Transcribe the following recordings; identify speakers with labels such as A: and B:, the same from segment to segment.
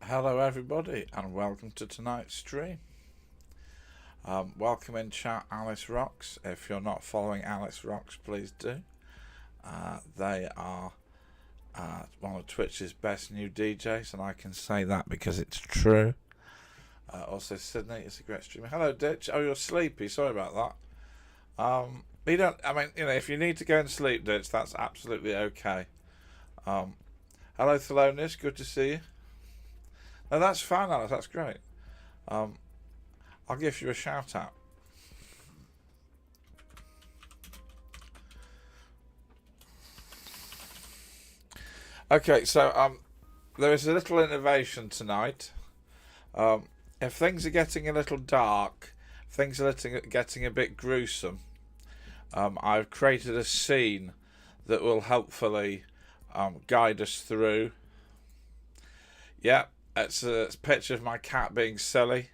A: Hello everybody and welcome to tonight's stream. Welcome in chat Alice Rocks. If you're not following Alice Rocks, please do. They are one of Twitch's best new DJs, and I can say that because it's true. Also Sydney is a great streamer. Hello Ditch. Oh, you're sleepy, sorry about that. You don't, if you need to go and sleep, Ditch, that's absolutely okay. Hello Thelonious, good to see you. No, that's fine, Alice. That's great. I'll give you a shout out. Okay, so there is a little innovation tonight. If things are getting a little dark, things are getting a bit gruesome, I've created a scene that will hopefully guide us through. Yeah. It's a picture of my cat being silly.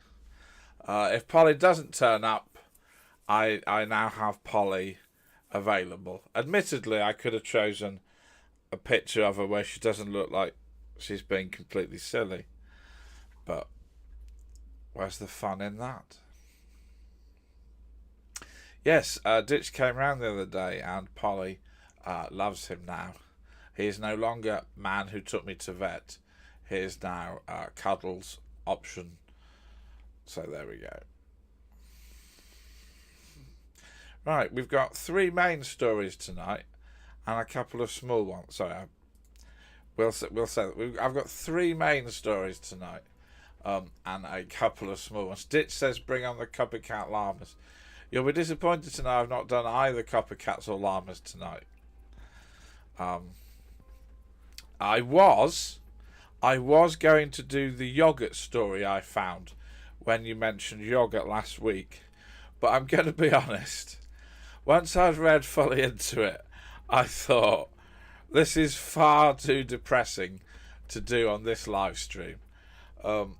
A: If Polly doesn't turn up, I now have Polly available. Admittedly, I could have chosen a picture of her where she doesn't look like she's being completely silly. But where's the fun in that? Yes, Ditch came round the other day and Polly loves him now. He is no longer man who took me to vet. Here's now Cuddles option. So there we go. Right, we've got 3 main stories tonight and a couple of small ones. Sorry, we'll say that. I've got 3 main stories tonight and a couple of small ones. Ditch says bring on the copycat llamas. You'll be disappointed to know I've not done either copycats or llamas tonight. I was going to do the yogurt story I found when you mentioned yogurt last week, but I'm going to be honest. Once I'd read fully into it, I thought this is far too depressing to do on this live stream.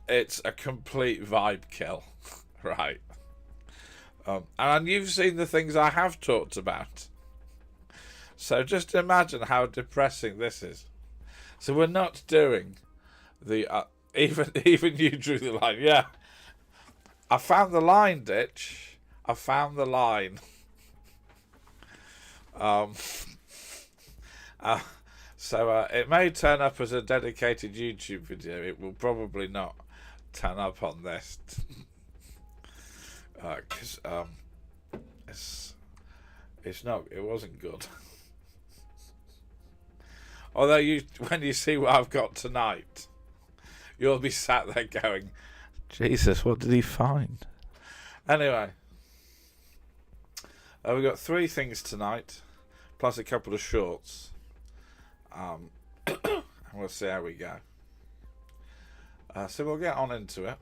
A: It's a complete vibe kill, right? And you've seen the things I have talked about. So just imagine how depressing this is. So we're not doing the even you drew the line. Yeah, I found the line, Ditch. I found the line. So it may turn up as a dedicated YouTube video. It will probably not turn up on this because it's not. It wasn't good. Although when you see what I've got tonight, you'll be sat there going, Jesus, what did he find? Anyway, we've got 3 things tonight, plus a couple of shorts. And we'll see how we go. So we'll get on into it.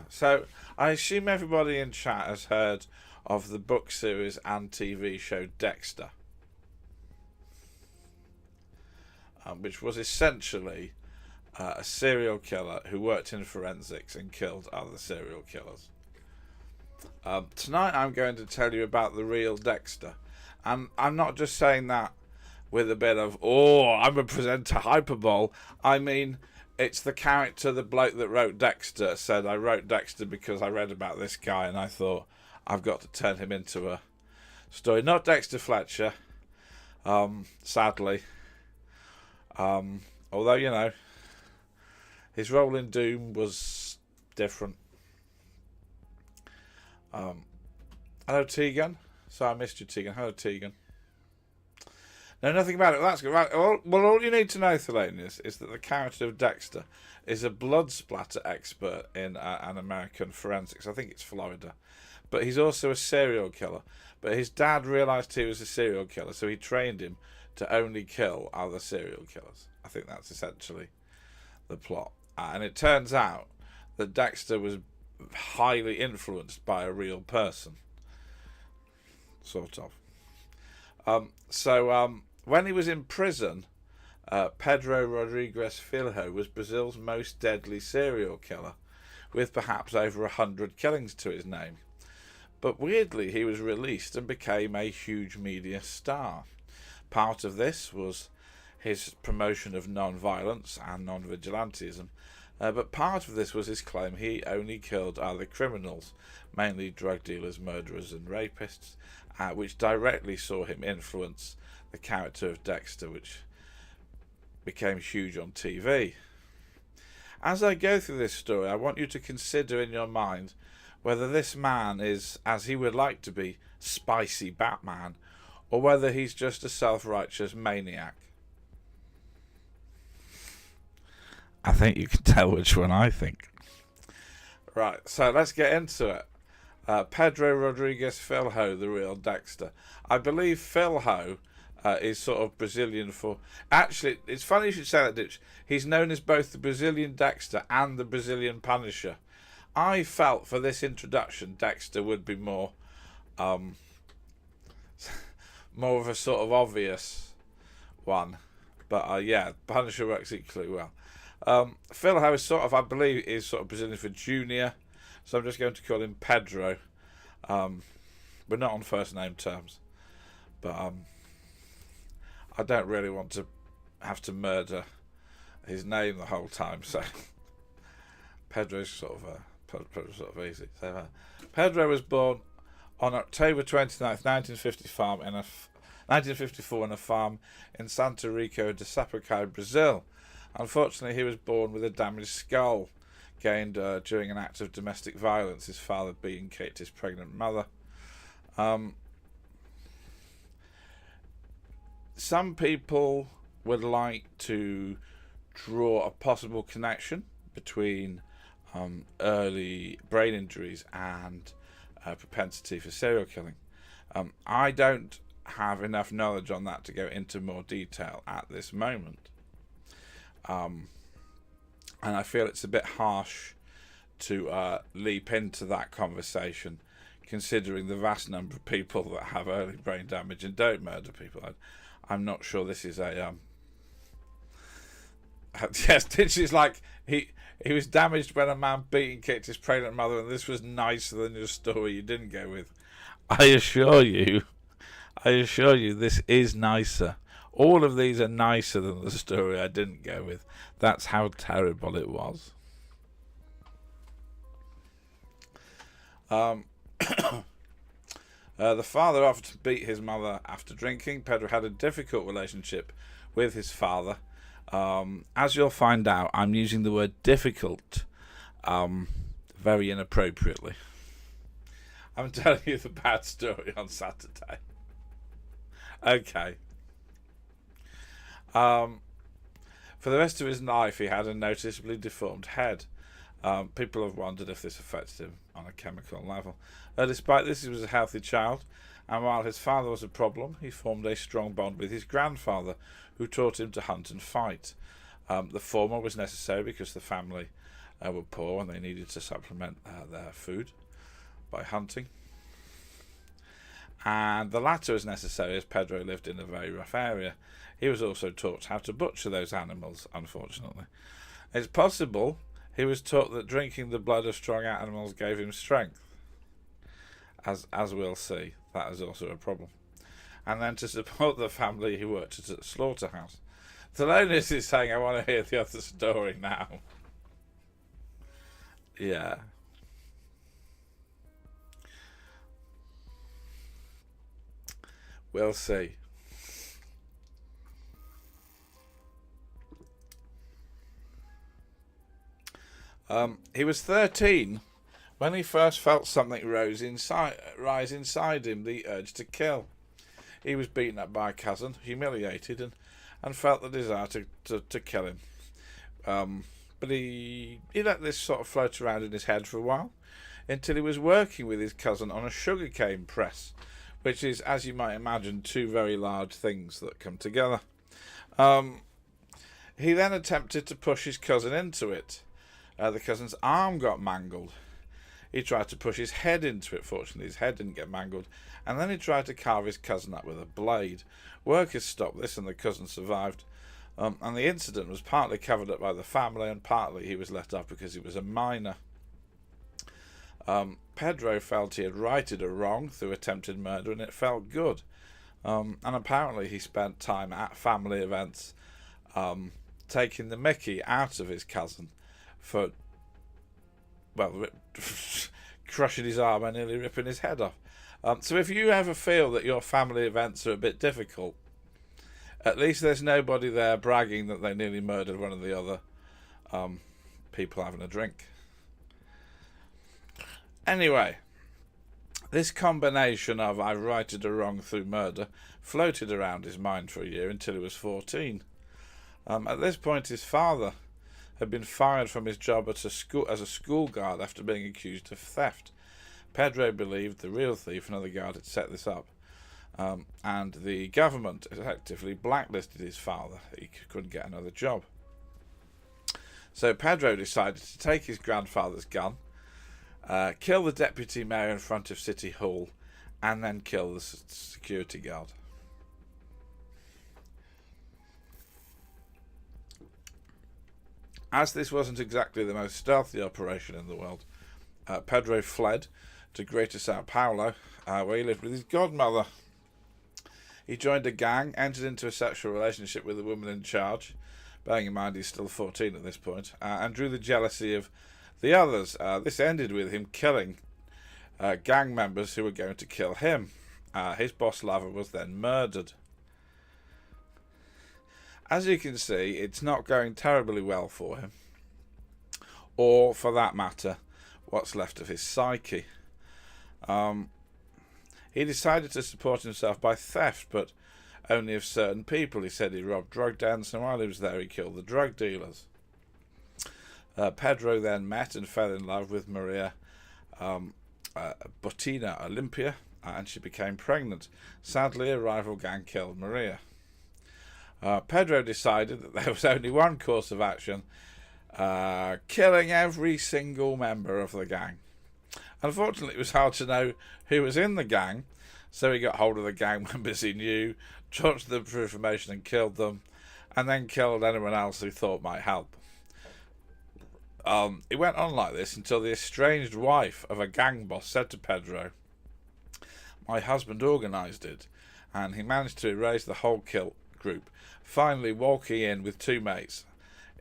A: So I assume everybody in chat has heard of the book series and TV show Dexter. Which was essentially a serial killer who worked in forensics and killed other serial killers. Tonight I'm going to tell you about the real Dexter. And I'm not just saying that with a bit of, I'm a presenter hyperbole. I mean, it's the character, the bloke that wrote Dexter said, I wrote Dexter because I read about this guy and I thought I've got to turn him into a story. Not Dexter Fletcher, sadly. Although, his role in Doom was different. Hello, Tegan. Sorry, I missed you, Tegan. Hello, Tegan. No, nothing about it. That's good. Right. Well, all you need to know, Thelonious, is that the character of Dexter is a blood splatter expert in an American forensics. I think it's Florida. But he's also a serial killer. But his dad realised he was a serial killer, so he trained him to only kill other serial killers. I think that's essentially the plot. And it turns out that Dexter was highly influenced by a real person. Sort of. When he was in prison, Pedro Rodriguez Filho was Brazil's most deadly serial killer, with perhaps over 100 killings to his name. But weirdly, he was released and became a huge media star. Part of this was his promotion of non-violence and non-vigilantism, but part of this was his claim he only killed other criminals, mainly drug dealers, murderers and rapists, which directly saw him influence the character of Dexter, which became huge on TV. As I go through this story, I want you to consider in your mind whether this man is, as he would like to be, spicy Batman, or whether he's just a self-righteous maniac. I think you can tell which one I think. Right, so let's get into it. Pedro Rodriguez Filho, the real Dexter. I believe Filho is sort of Brazilian for... Actually, it's funny you should say that, Ditch. He's known as both the Brazilian Dexter and the Brazilian Punisher. I felt for this introduction Dexter would be more more of a sort of obvious one. But yeah, Punisher works equally well. Filho is sort of, I believe, is sort of Brazilian for junior, so I'm just going to call him Pedro. We're not on first name terms, but I don't really want to have to murder his name the whole time, so Pedro's sort of easy. So, Pedro was born on October 29th, 1954 on a farm in Santa Rica de Sapucaí, Brazil. Unfortunately, he was born with a damaged skull, gained during an act of domestic violence, his father being his pregnant mother. Some people would like to draw a possible connection between early brain injuries and propensity for serial killing. I don't have enough knowledge on that to go into more detail at this moment. And I feel it's a bit harsh to leap into that conversation, considering the vast number of people that have early brain damage and don't murder people. I'm not sure this is a... yes, this is like he was damaged when a man beat and kicked his pregnant mother, and this was nicer than your story you didn't go with. I assure you, this is nicer. All of these are nicer than the story I didn't go with. That's how terrible it was. The father often beat his mother after drinking. Pedro had a difficult relationship with his father. As you'll find out, I'm using the word difficult very inappropriately. I'm telling you the bad story on Saturday. Okay. For the rest of his life, he had a noticeably deformed head. People have wondered if this affected him on a chemical level. Despite this, he was a healthy child, and while his father was a problem, he formed a strong bond with his grandfather, who taught him to hunt and fight. The former was necessary because the family were poor and they needed to supplement their food by hunting. And the latter was necessary as Pedro lived in a very rough area. He was also taught how to butcher those animals, unfortunately. It's possible he was taught that drinking the blood of strong animals gave him strength. As we'll see, that is also a problem. And then to support the family, he worked at a slaughterhouse. Thelonious is saying, I want to hear the other story now. Yeah. We'll see. He was 13 when he first felt something rise inside him, the urge to kill. He was beaten up by a cousin, humiliated, and felt the desire to kill him. But he let this sort of float around in his head for a while, until he was working with his cousin on a sugarcane press, which is, as you might imagine, two very large things that come together. He then attempted to push his cousin into it. The cousin's arm got mangled. He tried to push his head into it. Fortunately, his head didn't get mangled. And then he tried to carve his cousin up with a blade. Workers stopped this and the cousin survived. And the incident was partly covered up by the family and partly he was let off because he was a minor. Pedro felt he had righted a wrong through attempted murder and it felt good. And apparently he spent time at family events taking the mickey out of his cousin for, well, crushing his arm and nearly ripping his head off. So if you ever feel that your family events are a bit difficult, at least there's nobody there bragging that they nearly murdered one of the other people having a drink. Anyway, this combination of I've righted a wrong through murder floated around his mind for a year until he was 14. At this point, his father had been fired from his job as a school guard after being accused of theft. Pedro believed the real thief, another guard, had set this up. And the government effectively blacklisted his father. He couldn't get another job. So Pedro decided to take his grandfather's gun, kill the deputy mayor in front of City Hall, and then kill the security guard. As this wasn't exactly the most stealthy operation in the world, Pedro fled to Greater Sao Paulo, where he lived with his godmother. He joined a gang, entered into a sexual relationship with the woman in charge, bearing in mind he's still 14 at this point, and drew the jealousy of the others. This ended with him killing gang members who were going to kill him. His boss lover was then murdered. As you can see, it's not going terribly well for him, or for that matter, what's left of his psyche. He decided to support himself by theft, but only of certain people. He said he robbed drug dens, and while he was there he killed the drug dealers. Pedro then met and fell in love with Maria Botina Olympia, and she became pregnant. Sadly, a rival gang killed Maria. Pedro decided that there was only one course of action, killing every single member of the gang. Unfortunately, it was hard to know who was in the gang, so he got hold of the gang members he knew, tortured them for information and killed them, and then killed anyone else who thought might help. It went on like this until the estranged wife of a gang boss said to Pedro, "My husband organised it," and he managed to erase the whole kill group, finally walking in with two mates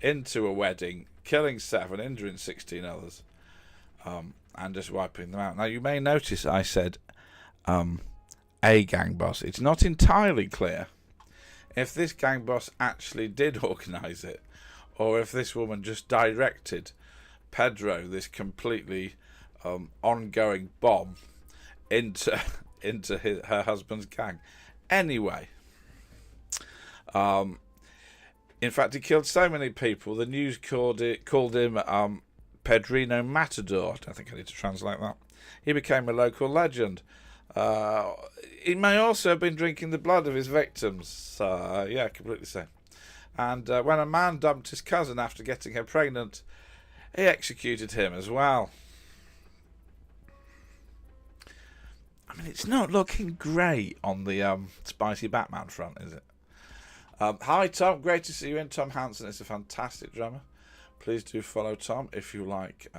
A: into a wedding, killing 7, injuring 16 others, and just wiping them out. Now, you may notice I said a gang boss. It's not entirely clear if this gang boss actually did organise it, or if this woman just directed Pedro, this completely ongoing bomb, into her husband's gang. Anyway, in fact, he killed so many people, the news called him Pedrino Matador. I don't think I need to translate that. He became a local legend. He may also have been drinking the blood of his victims. Yeah, completely so. And when a man dumped his cousin after getting her pregnant, he executed him as well. I mean, it's not looking great on the spicy Batman front, is it? Hi, Tom. Great to see you in. Tom Hansen is a fantastic drummer. Please do follow Tom if you like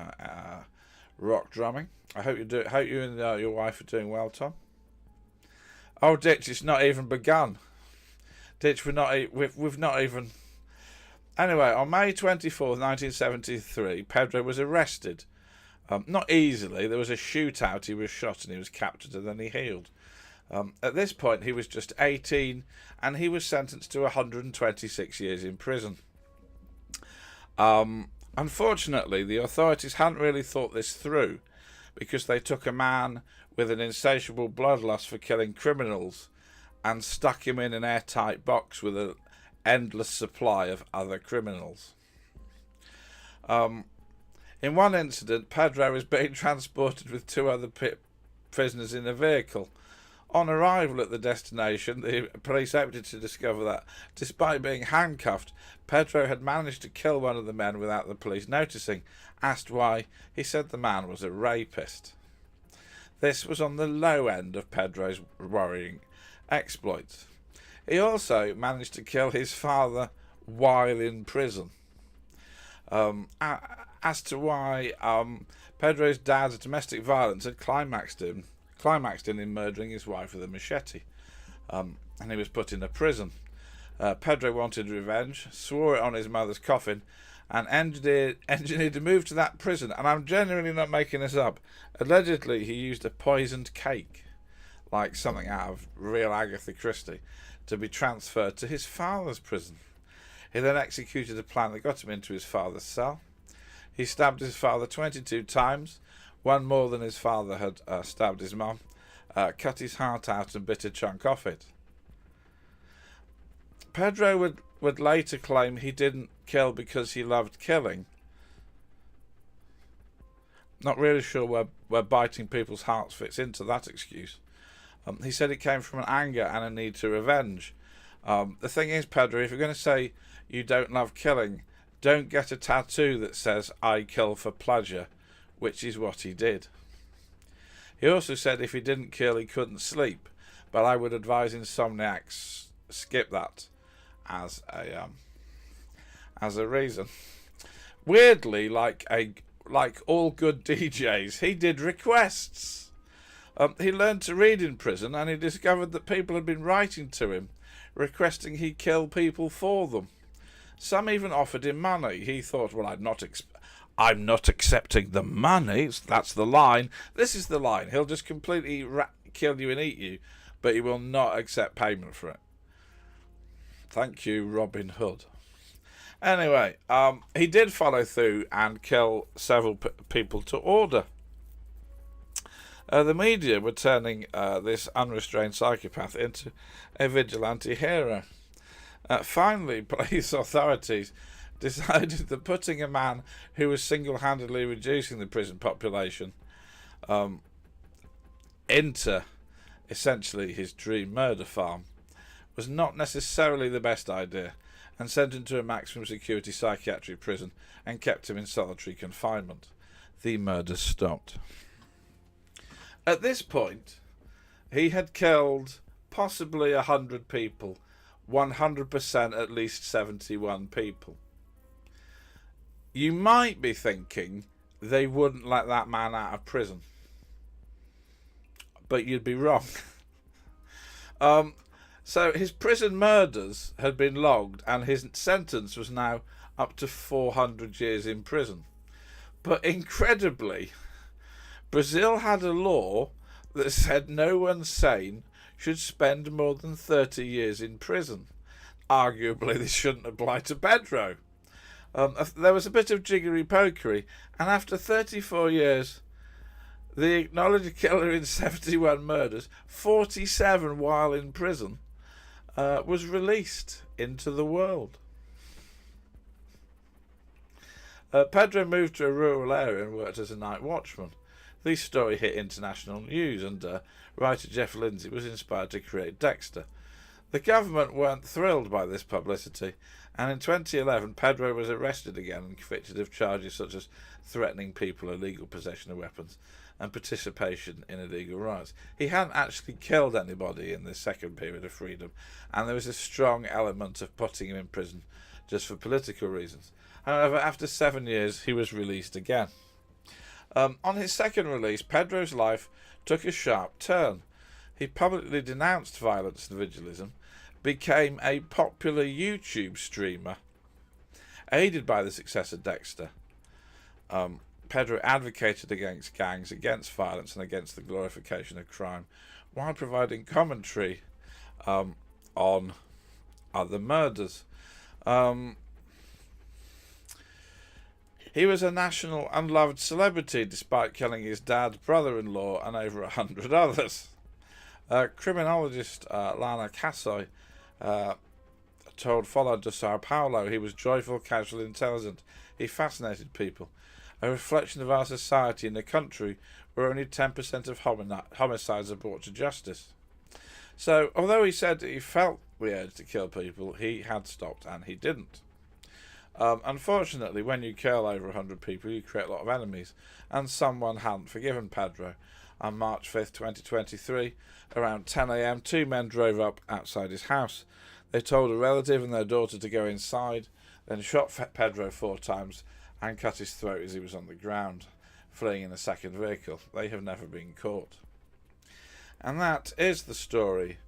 A: rock drumming. I hope you and your wife are doing well, Tom. Oh, Ditch, it's not even begun. Ditch, we've not even. Anyway, on May 24th, 1973, Pedro was arrested. Not easily. There was a shootout. He was shot and he was captured, and then he healed. At this point, he was just 18, and he was sentenced to 126 years in prison. Unfortunately, the authorities hadn't really thought this through, because they took a man with an insatiable bloodlust for killing criminals and stuck him in an airtight box with an endless supply of other criminals. In one incident, Pedro was being transported with 2 other prisoners in a vehicle. On arrival at the destination, the police opted to discover that, despite being handcuffed, Pedro had managed to kill one of the men without the police noticing. Asked why, he said the man was a rapist. This was on the low end of Pedro's worrying exploits. He also managed to kill his father while in prison. As to why, Pedro's dad's domestic violence had climaxed in murdering his wife with a machete. and he was put in a prison. Pedro wanted revenge, swore it on his mother's coffin, and engineered a move to that prison. And I'm genuinely not making this up. Allegedly, he used a poisoned cake, like something out of real Agatha Christie, to be transferred to his father's prison. He then executed a plan that got him into his father's cell. He stabbed his father 22 times, one more than his father had stabbed his mum, cut his heart out and bit a chunk off it. Pedro would later claim he didn't kill because he loved killing. Not really sure where biting people's hearts fits into that excuse. He said it came from an anger and a need to revenge. The thing is, Pedro, if you're going to say you don't love killing, don't get a tattoo that says "I kill for pleasure," which is what he did. He also said if he didn't kill, he couldn't sleep, but I would advise insomniacs skip that as a reason. Weirdly, like all good DJs, he did requests. He learned to read in prison, and he discovered that people had been writing to him, requesting he kill people for them. Some even offered him money. He thought, well, I'm not accepting the money. That's the line. This is the line. He'll just completely kill you and eat you, but he will not accept payment for it. Thank you, Robin Hood. Anyway, he did follow through and kill several people to order. The media were turning this unrestrained psychopath into a vigilante hero. Finally, police authorities decided that putting a man who was single-handedly reducing the prison population into essentially his dream murder farm was not necessarily the best idea, and sent him to a maximum security psychiatric prison and kept him in solitary confinement. The murders stopped. At this point, he had killed possibly 100 people, 100% at least 71 people. You might be thinking they wouldn't let that man out of prison, but you'd be wrong. So his prison murders had been logged, and his sentence was now up to 400 years in prison. But incredibly, Brazil had a law that said no one sane should spend more than 30 years in prison. Arguably, this shouldn't apply to Pedro. There was a bit of jiggery-pokery, and after 34 years, the acknowledged killer in 71 murders, 47 while in prison, was released into the world. Pedro moved to a rural area and worked as a night watchman. This story hit international news, and writer Jeff Lindsay was inspired to create Dexter. The government weren't thrilled by this publicity, and in 2011 Pedro was arrested again and convicted of charges such as threatening people, illegal possession of weapons, and participation in illegal riots. He hadn't actually killed anybody in this second period of freedom, and there was a strong element of putting him in prison just for political reasons. However, after 7 years, he was released again. On his second release, Pedro's life took a sharp turn. He publicly denounced violence and vigilism, became a popular YouTube streamer, aided by the success of Dexter. Pedro advocated against gangs, against violence, and against the glorification of crime, while providing commentary on other murders. He was a national unloved celebrity, despite killing his dad, brother-in-law, and over 100 others. Criminologist Lana Cassoy told Follow de Sao Paulo he was joyful, casual, intelligent. He fascinated people. A reflection of our society in a country where only 10% of homicides are brought to justice. So, although he said he felt the urge to kill people, he had stopped, and he didn't. Unfortunately, when you kill over 100 people, you create a lot of enemies, and someone hadn't forgiven Pedro. On March 5th, 2023, around 10 a.m, 2 men drove up outside his house. They told a relative and their daughter to go inside, then shot Pedro 4 times and cut his throat as he was on the ground, fleeing in a second vehicle. They have never been caught. And that is the story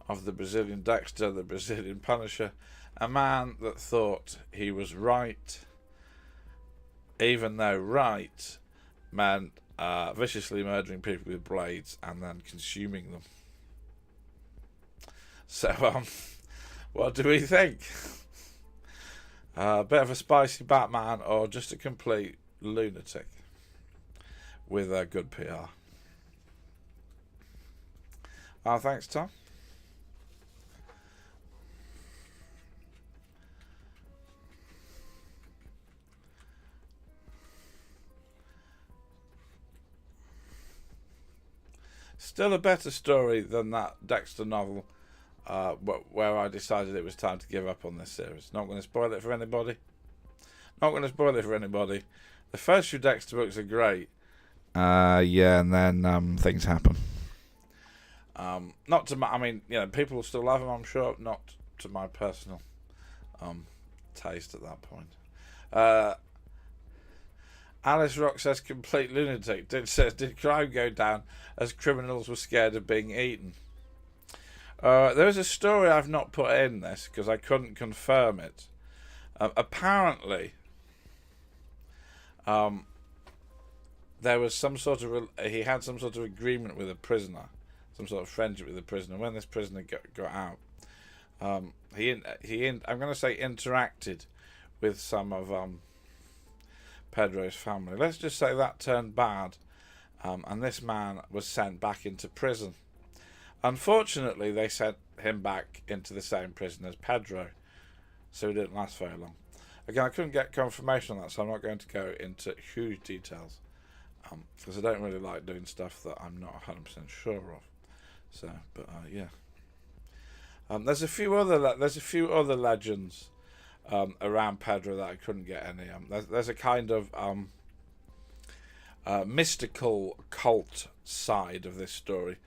A: of the Brazilian Dexter, the Brazilian Punisher, a man that thought he was right, even though right meant viciously murdering people with blades and then consuming them. So, what do we think? A bit of a spicy Batman, or just a complete lunatic with a good PR? Thanks, Tom. Still a better story than that Dexter novel, where I decided it was time to give up on this series. Not going to spoil it for anybody. The first few Dexter books are great. And then things happen. Not to my, I mean, people will still love them, I'm sure. Not to my personal taste at that point. Alice Rock says complete lunatic. Did crime go down as criminals were scared of being eaten? There is a story I've not put in this because I couldn't confirm it. Apparently, there was some sort of he had some sort of agreement with a prisoner, some sort of friendship with a prisoner. When this prisoner got out, he I'm going to say interacted with some of Pedro's family. Let's just say that turned bad, and this man was sent back into prison. Unfortunately, they sent him back into the same prison as Pedro, so he didn't last very long. Again, I couldn't get confirmation on that, so I'm not going to go into huge details, because I don't really like doing stuff that I'm not 100% sure of. So, but yeah. There's a few other legends around Pedro that I couldn't get any. There's a kind of mystical cult side of this story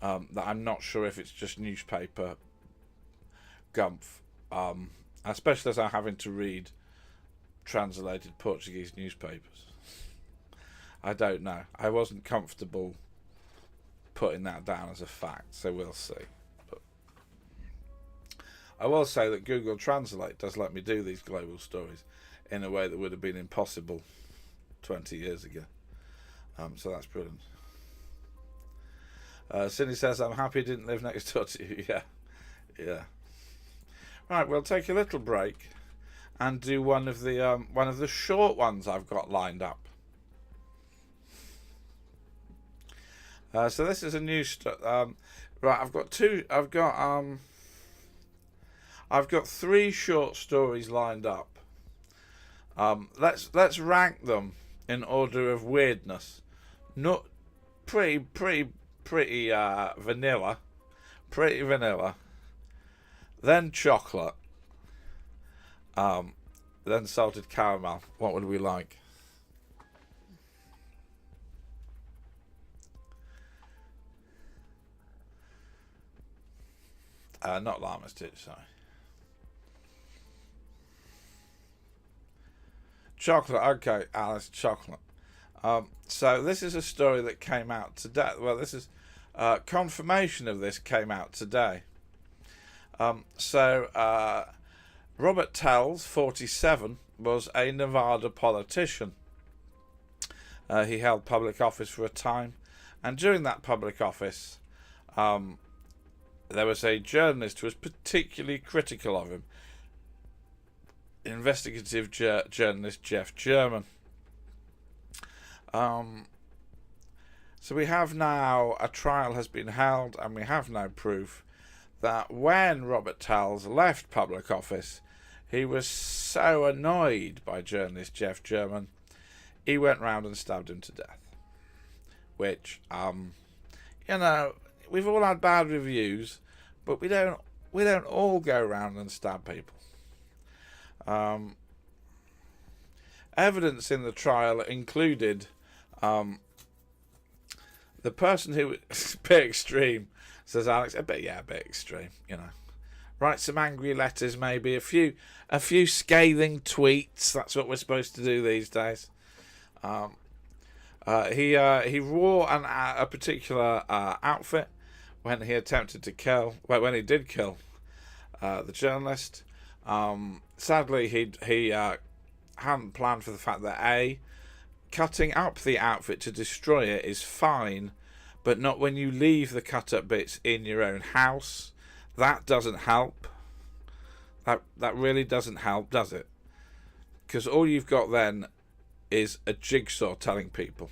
A: that I'm not sure if it's just newspaper gumph, especially as I'm having to read translated Portuguese newspapers. I don't know. I wasn't comfortable putting that down as a fact, so we'll see. But I will say that Google Translate does let me do these global stories in a way that would have been impossible 20 years ago. So that's brilliant. Cindy says, I'm happy I didn't live next door to you. Yeah. Right, we'll take a little break and do one of the short ones I've got lined up. So this is a new right, I've got 3 short stories lined up. Let's rank them in order of weirdness. Not pretty vanilla. Pretty vanilla. Then chocolate. Then salted caramel. What would we like? Not llamas, sorry. Chocolate, okay, Alice, chocolate. So this is a story that came out today. Well, this is confirmation of this came out today. Robert Tells, 47, was a Nevada politician. He held public office for a time, and during that public office, there was a journalist who was particularly critical of him. Investigative journalist Jeff German. So we have now, a trial has been held, and we have now proof that when Robert Tells left public office, he was so annoyed by journalist Jeff German, he went round and stabbed him to death. Which, we've all had bad reviews, but we don't all go around and stab people. Evidence in the trial included the person who was a bit extreme, says Alex, a bit extreme, write some angry letters, maybe a few scathing tweets. That's what we're supposed to do these days. He wore a particular outfit when he attempted to kill, well, when he did kill the journalist. Sadly, he hadn't planned for the fact that cutting up the outfit to destroy it is fine, but not when you leave the cut up bits in your own house. That doesn't help. That really doesn't help, does it? Because all you've got then is a jigsaw telling people.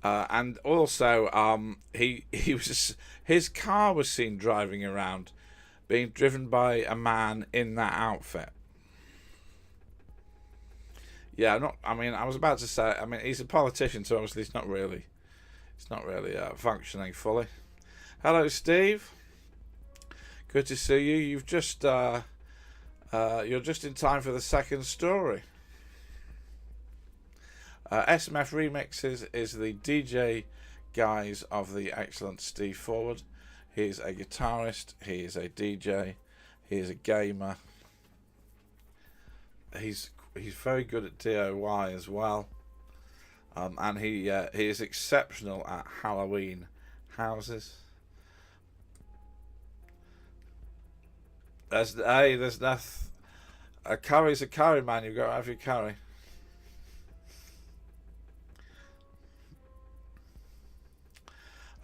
A: And also, his car was seen driving around, being driven by a man in that outfit. Yeah, I was about to say. I mean, he's a politician, so obviously it's not really functioning fully. Hello, Steve. Good to see you. You're just in time for the second story. SMF Remixes is the DJ guise of the excellent Steve Forward. He is a guitarist. He is a DJ. He is a gamer. He's very good at DIY as well, and he is exceptional at Halloween houses. There's nothing. A curry's a curry, man. You've got to have your curry.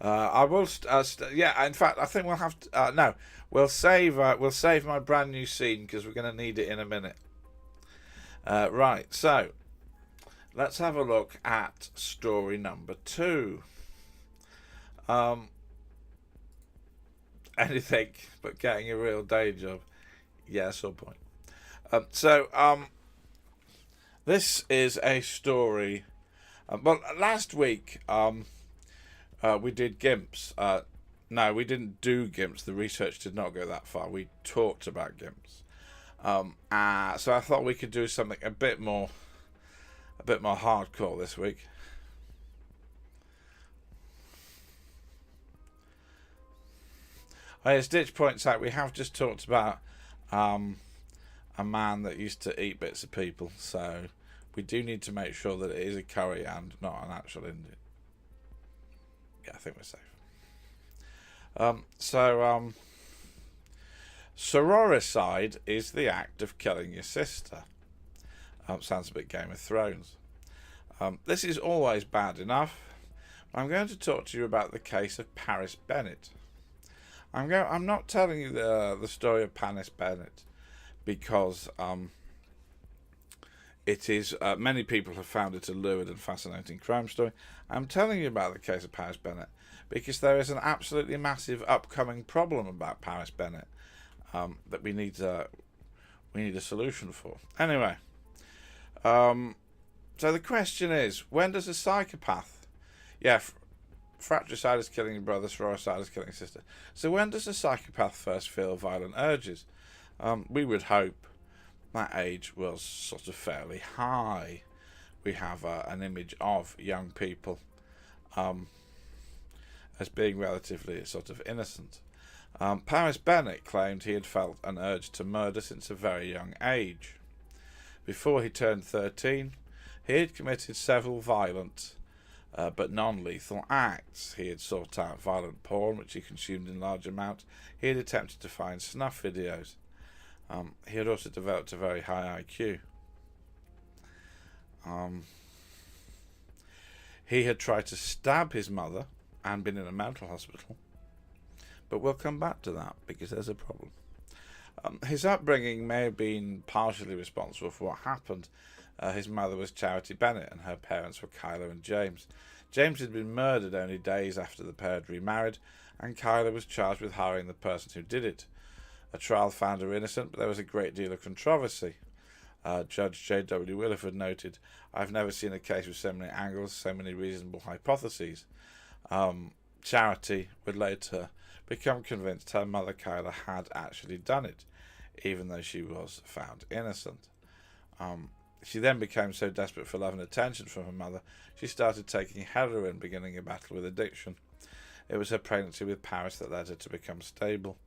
A: I will. Yeah, in fact, I think we'll have to. No, we'll save my brand new scene because we're going to need it in a minute. Right, so let's have a look at story number 2. Anything but getting a real day job. Yeah, some point. This is a story. Well, last week we did GIMPs. No, we didn't do GIMPs. The research did not go that far. We talked about GIMPs. So I thought we could do something a bit more hardcore this week. As Ditch points out, we have just talked about a man that used to eat bits of people, so we do need to make sure that it is a curry and not an actual Indian. Yeah, I think we're safe. Sororicide is the act of killing your sister. Sounds a bit Game of Thrones. This is always bad enough. I'm going to talk to you about the case of Paris Bennett. I'm not telling you the story of Paris Bennett because it is many people have found it a lurid and fascinating crime story. I'm telling you about the case of Paris Bennett because there is an absolutely massive upcoming problem about Paris Bennett that we need a solution for. Anyway, so the question is, when does a psychopath, fratricide is killing your brother, sororicide is killing your sister. So when does a psychopath first feel violent urges? We would hope that age was sort of fairly high. We have an image of young people as being relatively sort of innocent. Paris Bennett claimed he had felt an urge to murder since a very young age. Before he turned 13, he had committed several violent but non-lethal acts. He had sought out violent porn, which he consumed in large amounts. He had attempted to find snuff videos. He had also developed a very high IQ. He had tried to stab his mother and been in a mental hospital. But we'll come back to that because there's a problem. His upbringing may have been partially responsible for what happened. His mother was Charity Bennett and her parents were Kyla and James. James had been murdered only days after the pair had remarried, and Kyla was charged with hiring the person who did it. A trial found her innocent, but there was a great deal of controversy. Judge J.W. Williford noted, "I've never seen a case with so many angles, so many reasonable hypotheses." Charity would later become convinced her mother Kyla had actually done it, even though she was found innocent. She then became so desperate for love and attention from her mother, she started taking heroin, beginning a battle with addiction. It was her pregnancy with Paris that led her to become stable.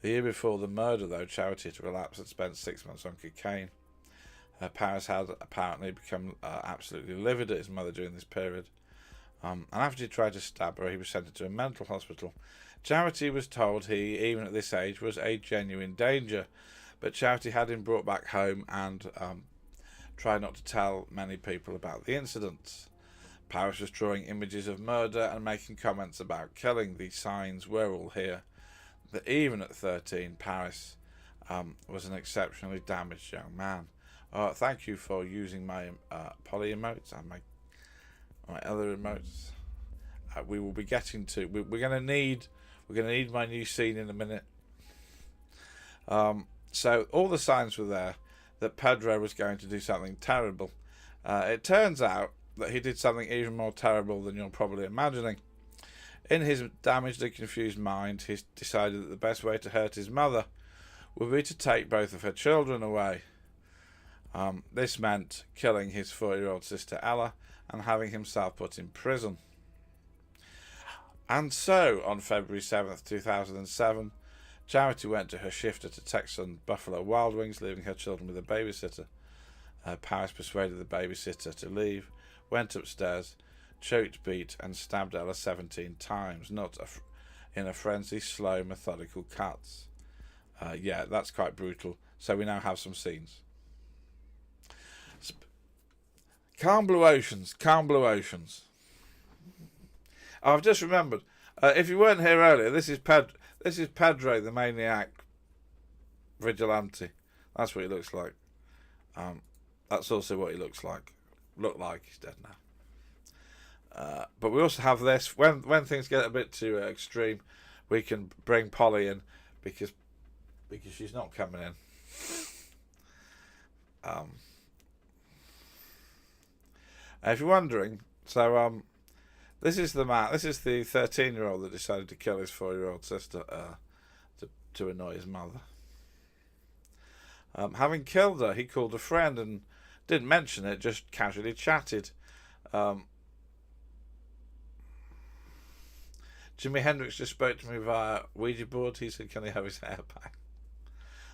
A: The year before the murder, though, Charity had relapsed and spent 6 months on cocaine. Paris had apparently become absolutely livid at his mother during this period. And after he tried to stab her, he was sent into a mental hospital. Charity was told he, even at this age, was a genuine danger, but Charity had him brought back home and tried not to tell many people about the incidents. Paris was drawing images of murder and making comments about killing. The signs were all here. That even at 13, Paris was an exceptionally damaged young man. Thank you for using my poly emotes and my other emotes. We will be getting to. We're gonna need my new scene in a minute. So all the signs were there that Pedro was going to do something terrible. It turns out that he did something even more terrible than you're probably imagining. In his damaged and confused mind, he decided that the best way to hurt his mother would be to take both of her children away. This meant killing his 4-year-old sister Ella and having himself put in prison. And so, on February 7th, 2007, Charity went to her shift at a Texan Buffalo Wild Wings, leaving her children with a babysitter. Paris persuaded the babysitter to leave, went upstairs, choked, beat, and stabbed Ella 17 times, in a frenzy, slow, methodical cuts. Yeah, that's quite brutal. So we now have some scenes. Calm blue oceans, calm blue oceans. I've just remembered. If you weren't here earlier, this is Pedro, the maniac vigilante. That's what he looks like. That's also what he looks like. Looked like he's dead now. But we also have this. When things get a bit too extreme, we can bring Polly in because she's not coming in. If you're wondering, so this is the man. This is the 13-year-old that decided to kill his 4-year-old sister to annoy his mother. Having killed her, he called a friend and didn't mention it, just casually chatted. Jimi Hendrix just spoke to me via Ouija board. He said, "Can he have his hair back?"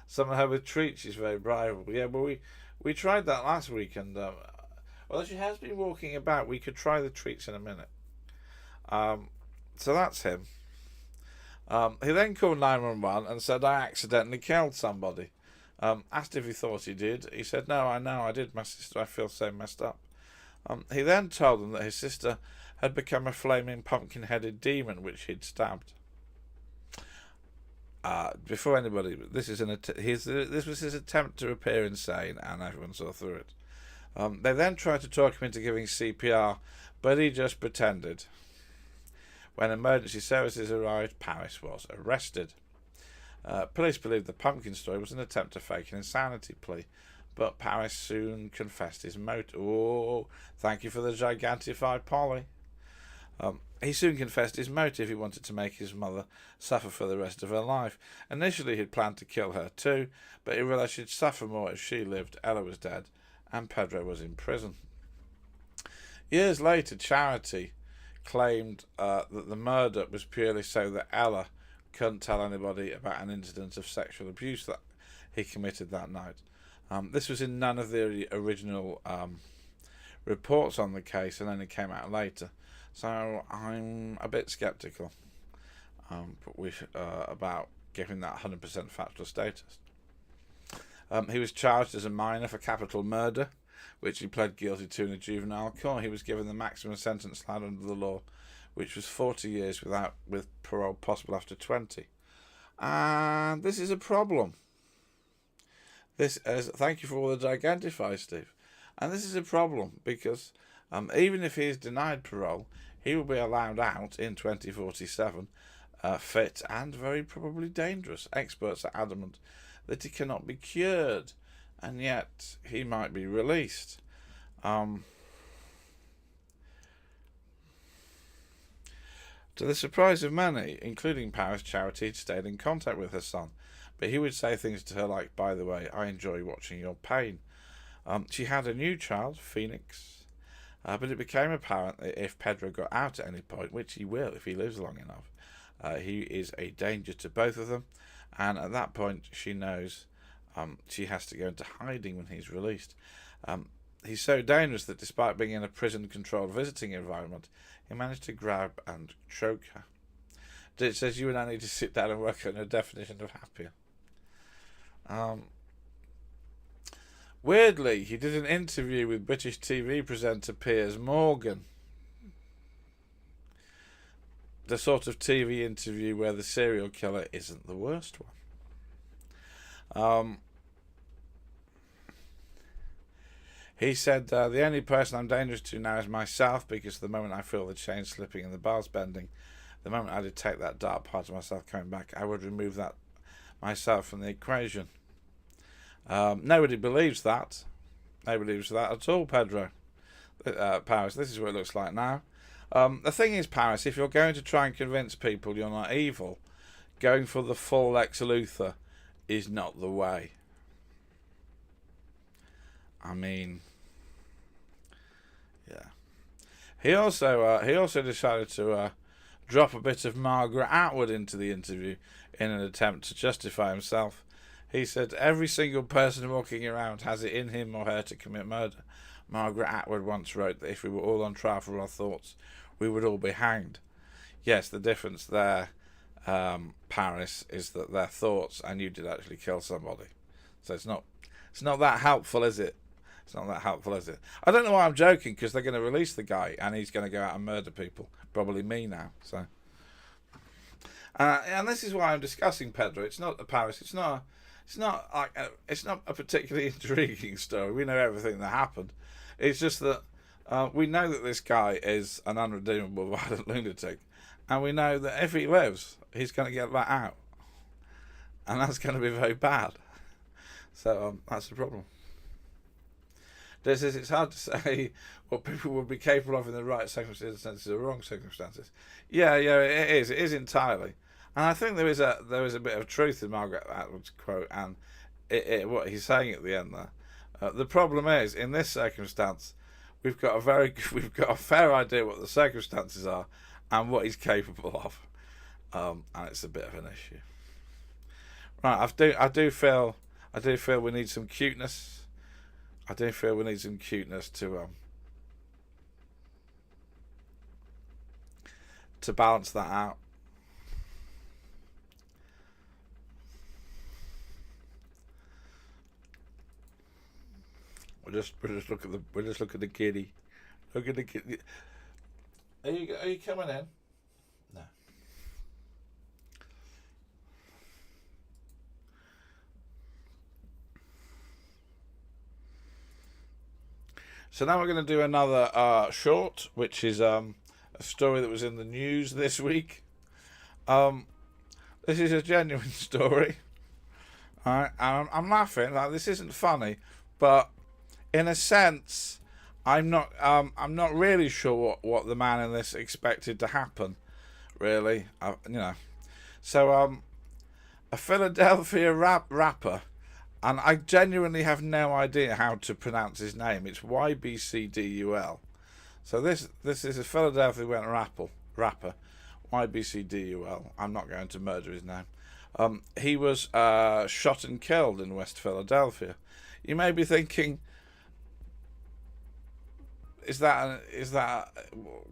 A: Someone her with treats. She's very bribeable. Yeah, but we tried that last week, and although she has been walking about, we could try the treats in a minute. So that's him. He then called 911 and said, "I accidentally killed somebody." Asked if he thought he did. He said, "No, I know I did, my sister. I feel so messed up." He then told them that his sister had become a flaming pumpkin-headed demon which he'd stabbed. Before anybody, this was his attempt to appear insane, and everyone saw through it. They then tried to talk him into giving CPR, but he just pretended. When emergency services arrived, Paris was arrested. Police believed the pumpkin story was an attempt to fake an insanity plea, but Paris soon confessed his motive. Oh, thank you for the gigantified Polly. He soon confessed his motive. He wanted to make his mother suffer for the rest of her life. Initially, he'd planned to kill her too, but he realised she'd suffer more if she lived. Ella was dead, and Pedro was in prison. Years later, Charity claimed that the murder was purely so that Ella couldn't tell anybody about an incident of sexual abuse that he committed that night. This was in none of the original reports on the case, and only came out later. So I'm a bit sceptical about giving that 100% factual status. He was charged as a minor for capital murder, which he pled guilty to in a juvenile court. He was given the maximum sentence allowed under the law, which was 40 years with parole possible after 20. And this is a problem. Thank you for all the gigantify, Steve. And this is a problem because even if he is denied parole, he will be allowed out in 2047, fit and very probably dangerous. Experts are adamant that he cannot be cured, and yet he might be released. To the surprise of many, including Paris, Charity, had stayed in contact with her son, but he would say things to her like, "By the way, I enjoy watching your pain." She had a new child, Phoenix, but it became apparent that if Pedro got out at any point, which he will if he lives long enough, he is a danger to both of them, and at that point she knows she has to go into hiding when he's released. He's so dangerous that despite being in a prison-controlled visiting environment, he managed to grab and choke her. It says you and I need to sit down and work on your definition of happier. Weirdly, he did an interview with British TV presenter Piers Morgan. The sort of TV interview where the serial killer isn't the worst one. He said, the only person I'm dangerous to now is myself, because the moment I feel the chain slipping and the bars bending, the moment I detect that dark part of myself coming back, I would remove that myself from the equation. Nobody believes that. Nobody believes that at all, Pedro. Paris, this is what it looks like now. The thing is, Paris, if you're going to try and convince people you're not evil, going for the full Lex Luthor is not the way. I mean, yeah. He also decided to drop a bit of Margaret Atwood into the interview in an attempt to justify himself. He said, every single person walking around has it in him or her to commit murder. Margaret Atwood once wrote that if we were all on trial for our thoughts, we would all be hanged. Yes, the difference there, Paris, is that they're thoughts and you did actually kill somebody. So it's not that helpful, is it? It's not that helpful, is it? I don't know why I'm joking, because they're going to release the guy and he's going to go out and murder people. Probably me now. So, and this is why I'm discussing Pedro. It's not Paris. It's not a particularly intriguing story. We know everything that happened. It's just that we know that this guy is an unredeemable violent lunatic, and we know that if he lives, he's going to get that out, and that's going to be very bad. So that's the problem. It's hard to say what people would be capable of in the right circumstances or wrong circumstances. Yeah, it is. It is entirely. And I think there is a bit of truth in Margaret Atwood's quote, and what he's saying at the end there. The problem is, in this circumstance, we've got a fair idea what the circumstances are and what he's capable of, and it's a bit of an issue. Right, I do feel we need some cuteness. I do feel we need some cuteness to balance that out. We'll just look at the kitty. Look at the kitty. Are you coming in? No. So now we're going to do another short, which is a story that was in the news this week. This is a genuine story. All right, and I'm laughing. Like, this isn't funny, but in a sense, I'm not really sure what the man in this expected to happen. Really, So a Philadelphia rapper. And I genuinely have no idea how to pronounce his name. It's YBCDUL. So this is a Philadelphia rapper, YBCDUL. I'm not going to murder his name. He was shot and killed in West Philadelphia. You may be thinking, is that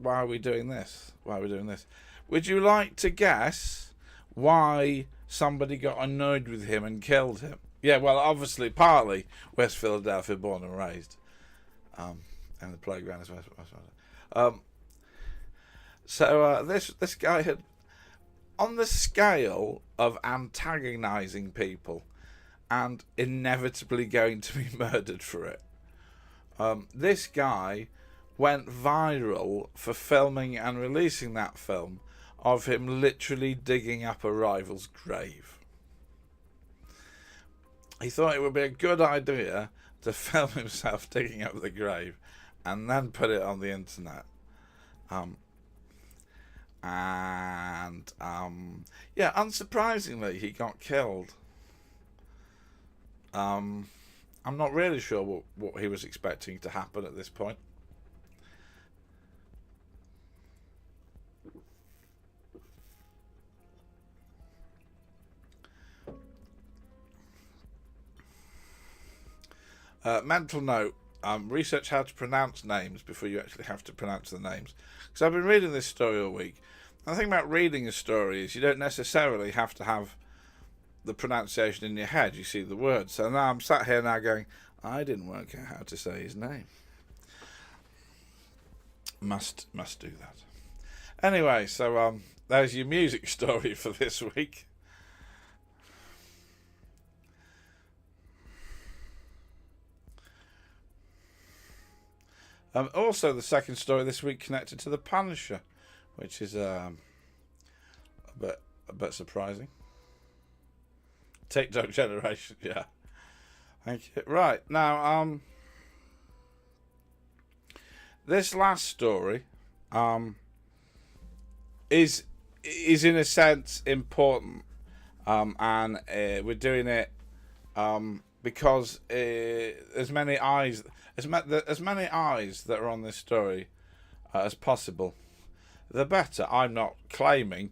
A: why are we doing this? Why are we doing this? Would you like to guess why somebody got annoyed with him and killed him? Yeah, well, obviously, partly West Philadelphia, born and raised, and the playground is West Philadelphia. So this guy had, on the scale of antagonising people and inevitably going to be murdered for it, this guy went viral for filming and releasing that film of him literally digging up a rival's grave. He thought it would be a good idea to film himself digging up the grave and then put it on the internet. Unsurprisingly, he got killed. I'm not really sure what he was expecting to happen at this point. Mental note, research how to pronounce names before you actually have to pronounce the names. Because I've been reading this story all week. And the thing about reading a story is you don't necessarily have to have the pronunciation in your head. You see the words. So now I'm sat here now going, I didn't work out how to say his name. Must do that. Anyway, so there's your music story for this week. Also, the second story this week connected to the Punisher, which is a bit surprising. TikTok generation, yeah. Thank you. Right now, this last story, is in a sense important, and we're doing it because as many eyes that are on this story as possible, the better. I'm not claiming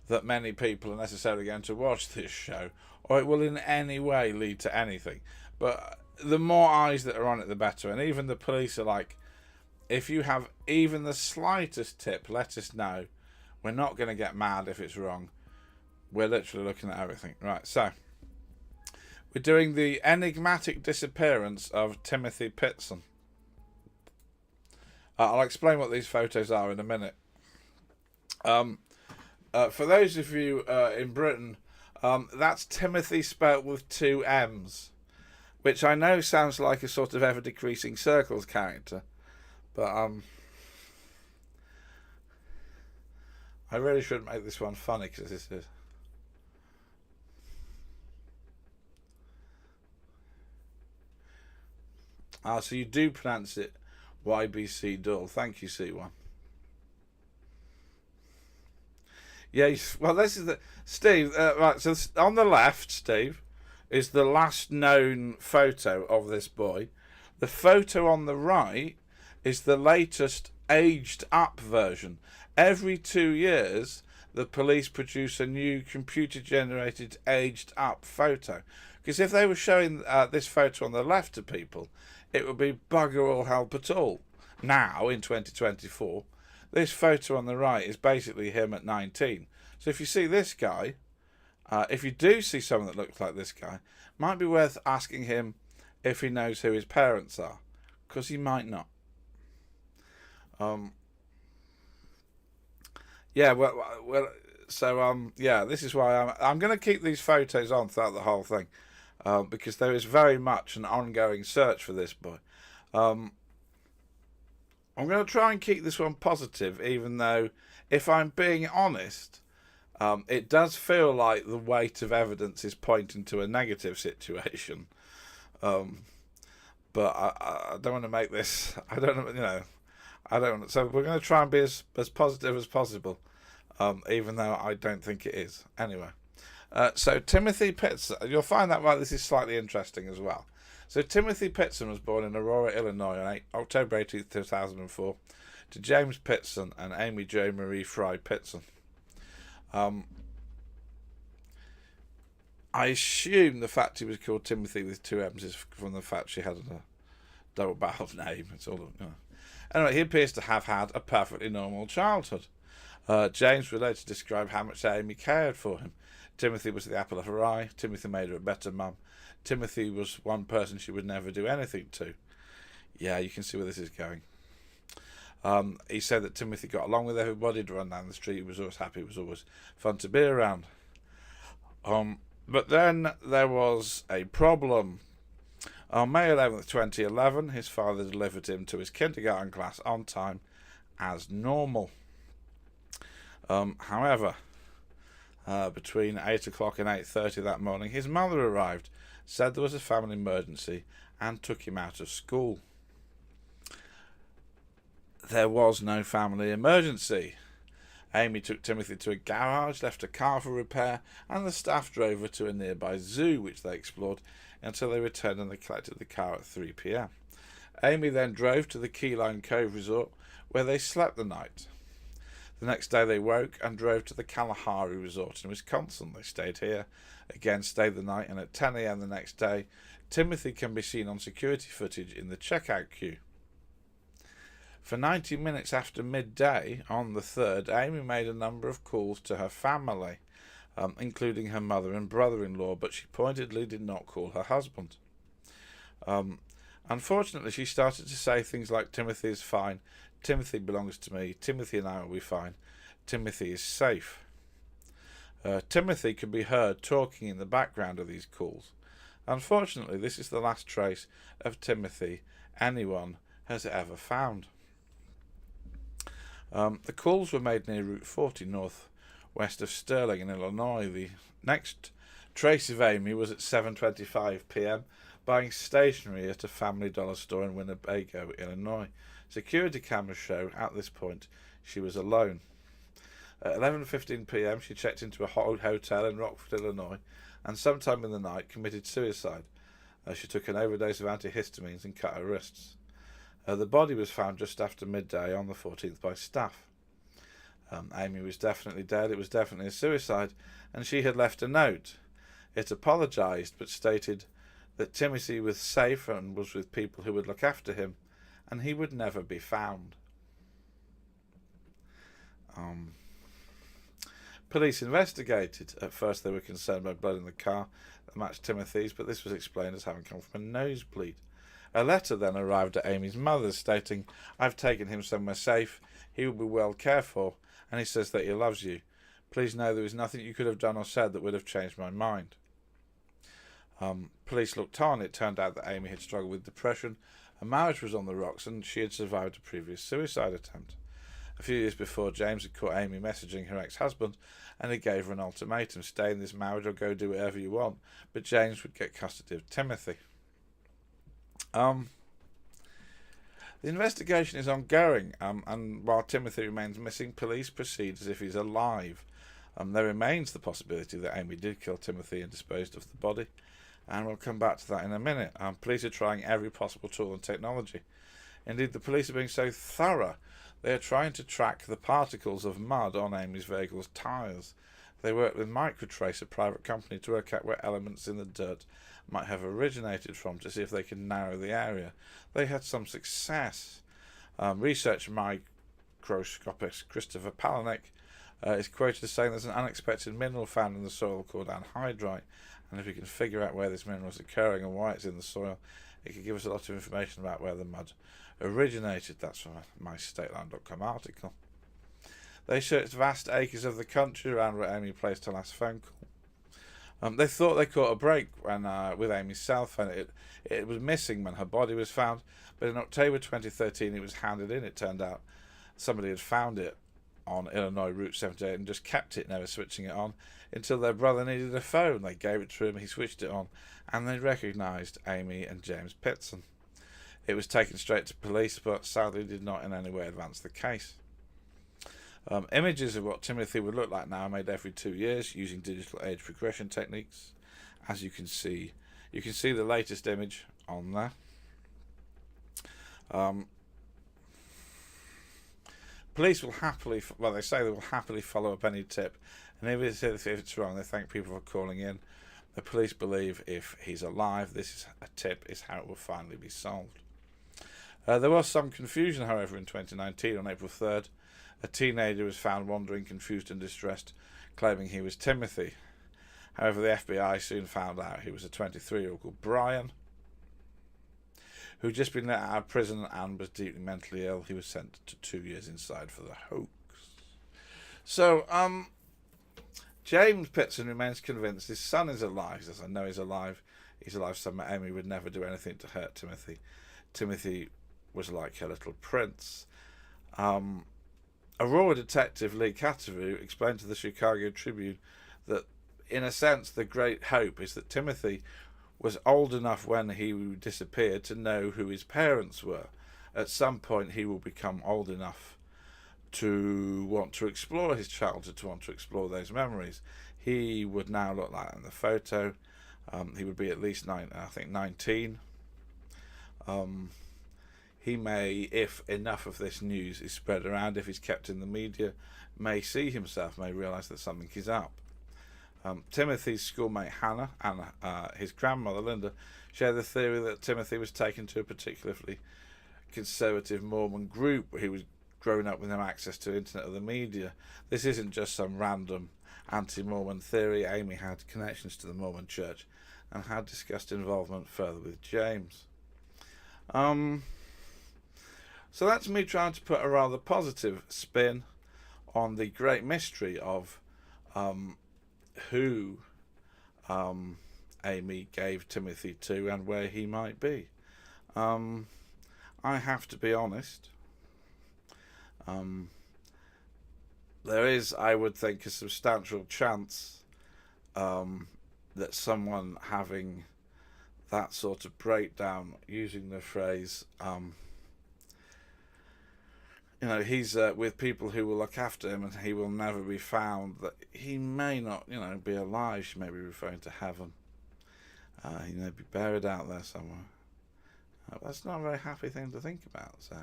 A: that many people are necessarily going to watch this show, or it will in any way lead to anything. But the more eyes that are on it, the better. And even the police are like, if you have even the slightest tip, let us know. We're not going to get mad if it's wrong. We're literally looking at everything. Right, so we're doing the enigmatic disappearance of Timothy Pitson. I'll explain what these photos are in a minute. For those of you in Britain, that's Timothy spelt with 2 M's, which I know sounds like a sort of ever-decreasing circles character, but I really should make this one funny because this is. So you do pronounce it YBC Dull. Thank you, C1. Yeah, well, this is the Steve. Right, so on the left, Steve, is the last known photo of this boy. The photo on the right is the latest aged-up version. Every 2 years, the police produce a new computer-generated aged-up photo. Because if they were showing this photo on the left to people, it would be bugger all help at all. Now, in 2024, this photo on the right is basically him at 19. So if you see this guy, if you do see someone that looks like this guy, might be worth asking him if he knows who his parents are, because he might not. Yeah, yeah, this is why I'm going to keep these photos on throughout the whole thing, because there is very much an ongoing search for this boy. I'm going to try and keep this one positive, even though, if I'm being honest, it does feel like the weight of evidence is pointing to a negative situation. But I don't want to make this. I don't know. I don't. So we're going to try and be as positive as possible, even though I don't think it is. Anyway, so Timothy Pitson. You'll find that this is slightly interesting as well. So Timothy Pitson was born in Aurora, Illinois on October 18th, 2004 to James Pitson and Amy Jo Marie Fry Pitson. I assume the fact he was called Timothy with 2 M's is from the fact she had a double-barreled name. It's all, Anyway, he appears to have had a perfectly normal childhood. James would later describe how much Amy cared for him. Timothy was the apple of her eye. Timothy made her a better mum. Timothy was one person she would never do anything to. Yeah, you can see where this is going. He said that Timothy got along with everybody, he'd run down the street, he was always happy, it was always fun to be around. But then there was a problem. On May 11th, 2011, his father delivered him to his kindergarten class on time as normal. However, between 8 o'clock and 8:30 that morning, his mother arrived, said there was a family emergency, and took him out of school. There was no family emergency. Amy took Timothy to a garage, left a car for repair, and the staff drove her to a nearby zoo, which they explored until they returned and they collected the car at 3 p.m. Amy then drove to the Keyline Cove Resort, where they slept the night. The next day they woke and drove to the Kalahari resort in Wisconsin. They stayed here, again stayed the night, and at 10 a.m. the next day, Timothy can be seen on security footage in the checkout queue. For 90 minutes after midday on the 3rd, Amy made a number of calls to her family, including her mother and brother-in-law, but she pointedly did not call her husband. Unfortunately, she started to say things like, "Timothy is fine, Timothy belongs to me, Timothy and I will be fine, Timothy is safe." Timothy could be heard talking in the background of these calls. Unfortunately, this is the last trace of Timothy anyone has ever found. The calls were made near Route 40, northwest of Sterling in Illinois. The next trace of Amy was at 7:25 p.m. buying stationery at a Family Dollar store in Winnebago, Illinois. Security cameras show at this point she was alone. At 11:15 p.m. she checked into a hotel in Rockford, Illinois, and sometime in the night committed suicide. She took an overdose of antihistamines and cut her wrists. The body was found just after midday on the 14th by staff. Amy was definitely dead. It was definitely a suicide, and she had left a note. It apologised, but stated that Timothy was safe and was with people who would look after him, and he would never be found. Police investigated. At first they were concerned by blood in the car that matched Timothy's, but this was explained as having come from a nosebleed. A letter then arrived at Amy's mother's stating, "I've taken him somewhere safe, he will be well cared for, and he says that he loves you. Please know there is nothing you could have done or said that would have changed my mind." Police looked on. It turned out that Amy had struggled with depression, her marriage was on the rocks, and she had survived a previous suicide attempt. A few years before, James had caught Amy messaging her ex-husband, and he gave her an ultimatum: stay in this marriage or go do whatever you want, but James would get custody of Timothy. The investigation is ongoing, and while Timothy remains missing, police proceed as if he's alive. There remains the possibility that Amy did kill Timothy and disposed of the body, and we'll come back to that in a minute. Police are trying every possible tool and technology. Indeed, the police are being so thorough, they are trying to track the particles of mud on Amy's vehicle's tyres. They work with Microtrace, a private company, to work out where elements in the dirt might have originated from, to see if they can narrow the area. They had some success. Research microscopist Christopher Palanek is quoted as saying there's an unexpected mineral found in the soil called anhydrite, and if we can figure out where this mineral is occurring and why it's in the soil, it could give us a lot of information about where the mud originated. That's from a MyStateland.com article. They searched vast acres of the country around where Amy placed her last phone call. They thought they caught a break when with Amy's cell phone. It was missing when her body was found, but in October 2013 it was handed in. It turned out somebody had found it on Illinois Route 78 and just kept it, never switching it on, until their brother needed a phone. They gave it to him, he switched it on, and they recognised Amy and James Pitson. It was taken straight to police, but sadly did not in any way advance the case. Images of what Timothy would look like now are made every 2 years using digital age progression techniques. As you can see the latest image on there. Police will happily, they say they will happily follow up any tip, and if it's wrong, they thank people for calling in. The police believe if he's alive, this is a tip, is how it will finally be solved. There was some confusion, however, in 2019 on April 3rd. A teenager was found wandering, confused and distressed, claiming he was Timothy. However, the FBI soon found out he was a 23-year-old called Brian, who had just been let out of prison and was deeply mentally ill. He was sent to 2 years inside for the hoax. So, James Pitson remains convinced his son is alive. He says, I know he's alive. He's alive somewhere. Amy would never do anything to hurt Timothy. Timothy was like her little prince. Aurora detective Lee Catterview explained to the Chicago Tribune that, in a sense, the great hope is that Timothy was old enough when he disappeared to know who his parents were. At some point he will become old enough to want to explore his childhood, to want to explore those memories. He would now look like in the photo. He would be at least 19. he may, if enough of this news is spread around, if he's kept in the media, may see himself, may realise that something is up. Timothy's schoolmate Hannah and his grandmother Linda share the theory that Timothy was taken to a particularly conservative Mormon group. He was growing up with no access to internet or the media. This isn't just some random anti-Mormon theory. Amy had connections to the Mormon church and had discussed involvement further with James. So that's me trying to put a rather positive spin on the great mystery of who Amy gave Timothy to and where he might be. I have to be honest. There is, I would think, a substantial chance that someone having that sort of breakdown, using the phrase, he's with people who will look after him and he will never be found, that he may not, be alive. She may be referring to heaven. He may be buried out there somewhere. That's not a very happy thing to think about, so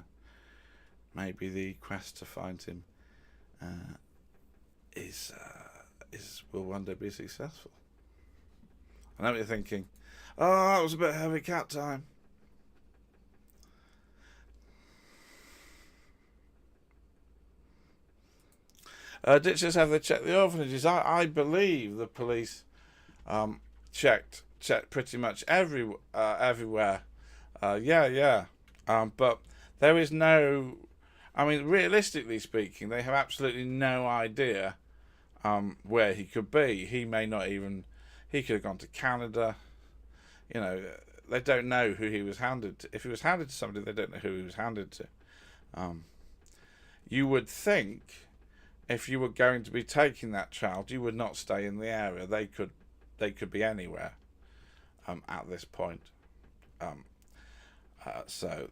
A: maybe the quest to find him will one day be successful. I know what you're thinking. Oh, that was a bit heavy cat time. Ditchers have they checked the orphanages? I believe the police checked pretty much everywhere. But there is no. I mean, realistically speaking, they have absolutely no idea where he could be. He may not even. He could have gone to Canada. They don't know who he was handed to. If he was handed to somebody, they don't know who he was handed to. You would think, if you were going to be taking that child, you would not stay in the area. They could be anywhere at this point. It's a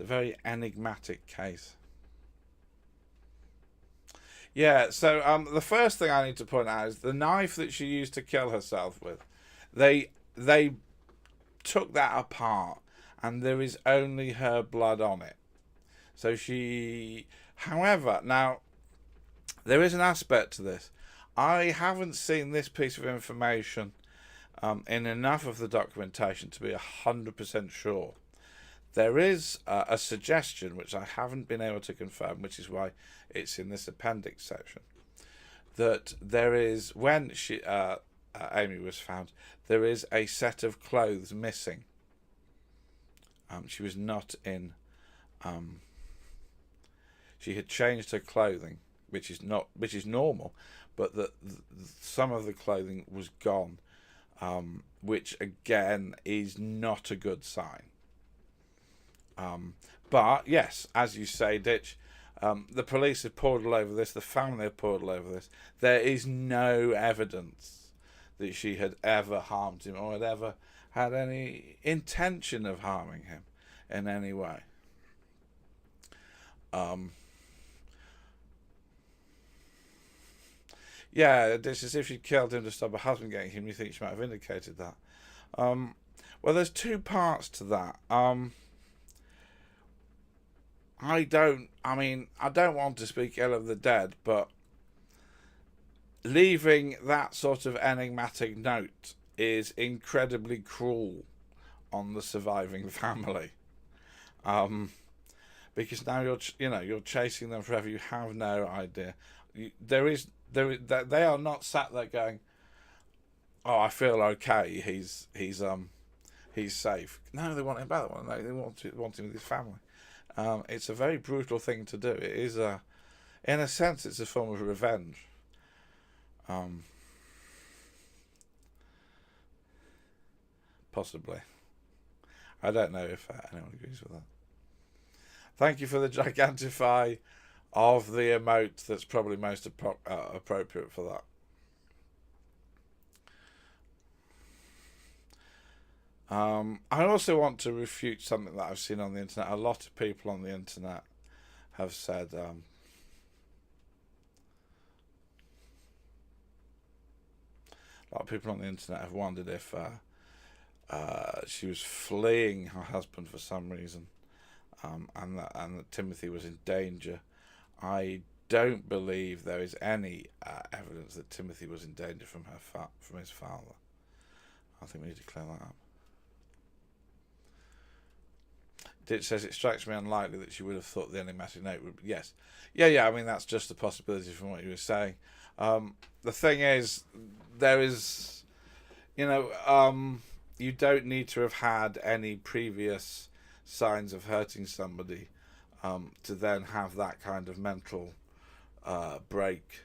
A: very enigmatic case. Yeah, so the first thing I need to point out is the knife that she used to kill herself with. They took that apart, and there is only her blood on it. So however, now, there is an aspect to this. I haven't seen this piece of information in enough of the documentation to be 100% sure. There is a suggestion, which I haven't been able to confirm, which is why it's in this appendix section, that there is, when Amy was found, there is a set of clothes missing. She was not in. She had changed her clothing, which is normal, but some of the clothing was gone, which again is not a good sign. But yes, as you say, Ditch, the police have pored all over this. The family have pored all over this. There is no evidence that she had ever harmed him or had ever had any intention of harming him in any way. It's as if she killed him to stop her husband getting him. You think she might have indicated that. Well, there's two parts to that. I don't want to speak ill of the dead, but leaving that sort of enigmatic note is incredibly cruel on the surviving family, because now you're chasing them forever. You have no idea. They are not sat there going, "Oh, I feel okay. He's safe." No, they want him back. They want him with his family. It's a very brutal thing to do. It is in a sense, it's a form of revenge. Possibly. I don't know if anyone agrees with that. Thank you for the gigantify of the emote that's probably most appropriate for that. I also want to refute something that I've seen on the internet. A lot of people on the internet have said A lot of people on the internet have wondered if she was fleeing her husband for some reason, and that Timothy was in danger. I don't believe there is any evidence that Timothy was in danger from his father. I think we need to clear that up. It says it strikes me unlikely that she would have thought the only message note would be yes. Yeah. I mean, that's just a possibility from what you were saying. The thing is, there is, you don't need to have had any previous signs of hurting somebody to then have that kind of mental break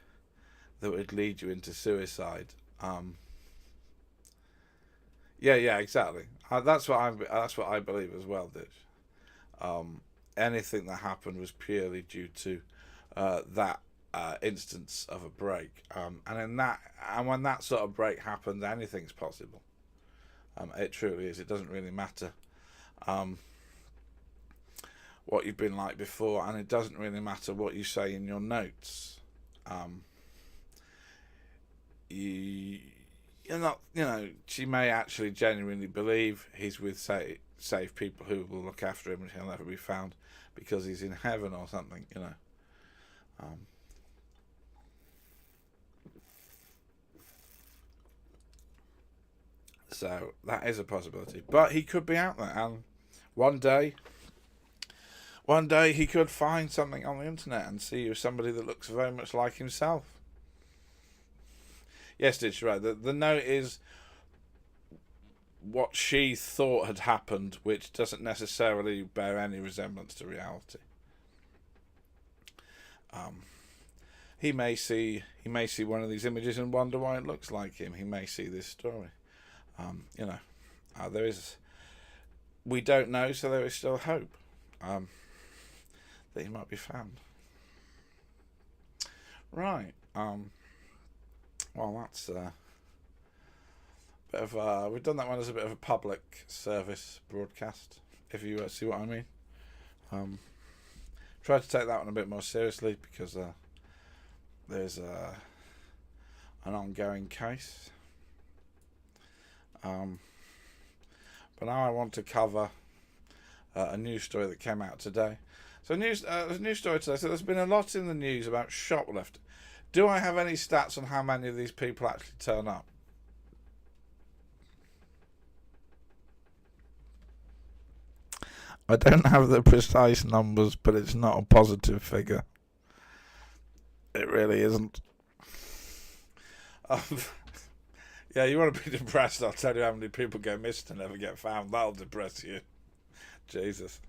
A: that would lead you into suicide. Yeah, exactly. That's what I believe as well, Ditch. Anything that happened was purely due to that instance of a break, and when that sort of break happens, anything's possible. It truly is. It doesn't really matter what you've been like before, and it doesn't really matter what you say in your notes. You're not, she may actually genuinely believe he's with safe people who will look after him and he'll never be found because he's in heaven or something, So that is a possibility, but he could be out there, and one day he could find something on the internet and see somebody that looks very much like himself. Yes, it's right. The note is what she thought had happened, which doesn't necessarily bear any resemblance to reality. He may see one of these images and wonder why it looks like him. He may see this story. There is. We don't know, so there is still hope that he might be found. Right. Well, that's bit of we've done that one as a bit of a public service broadcast, if you see what I mean. Try to take that one a bit more seriously because there's an ongoing case. But now I want to cover a news story that came out today. So there's a news story today. So there's been a lot in the news about shoplifting. Do I have any stats on how many of these people actually turn up? I don't have the precise numbers, but it's not a positive figure. It really isn't. Yeah, you want to be depressed, I'll tell you how many people go missing and never get found. That'll depress you. Jesus.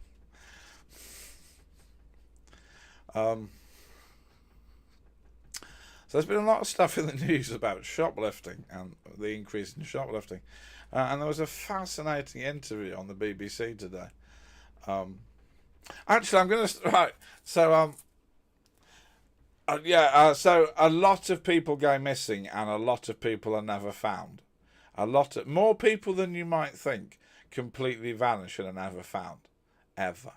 A: So there's been a lot of stuff in the news about shoplifting and the increase in shoplifting. And there was a fascinating interview on the BBC today. Actually, I'm going to... Right, so... so a lot of people go missing and a lot of people are never found. More people than you might think completely vanish and are never found. Ever.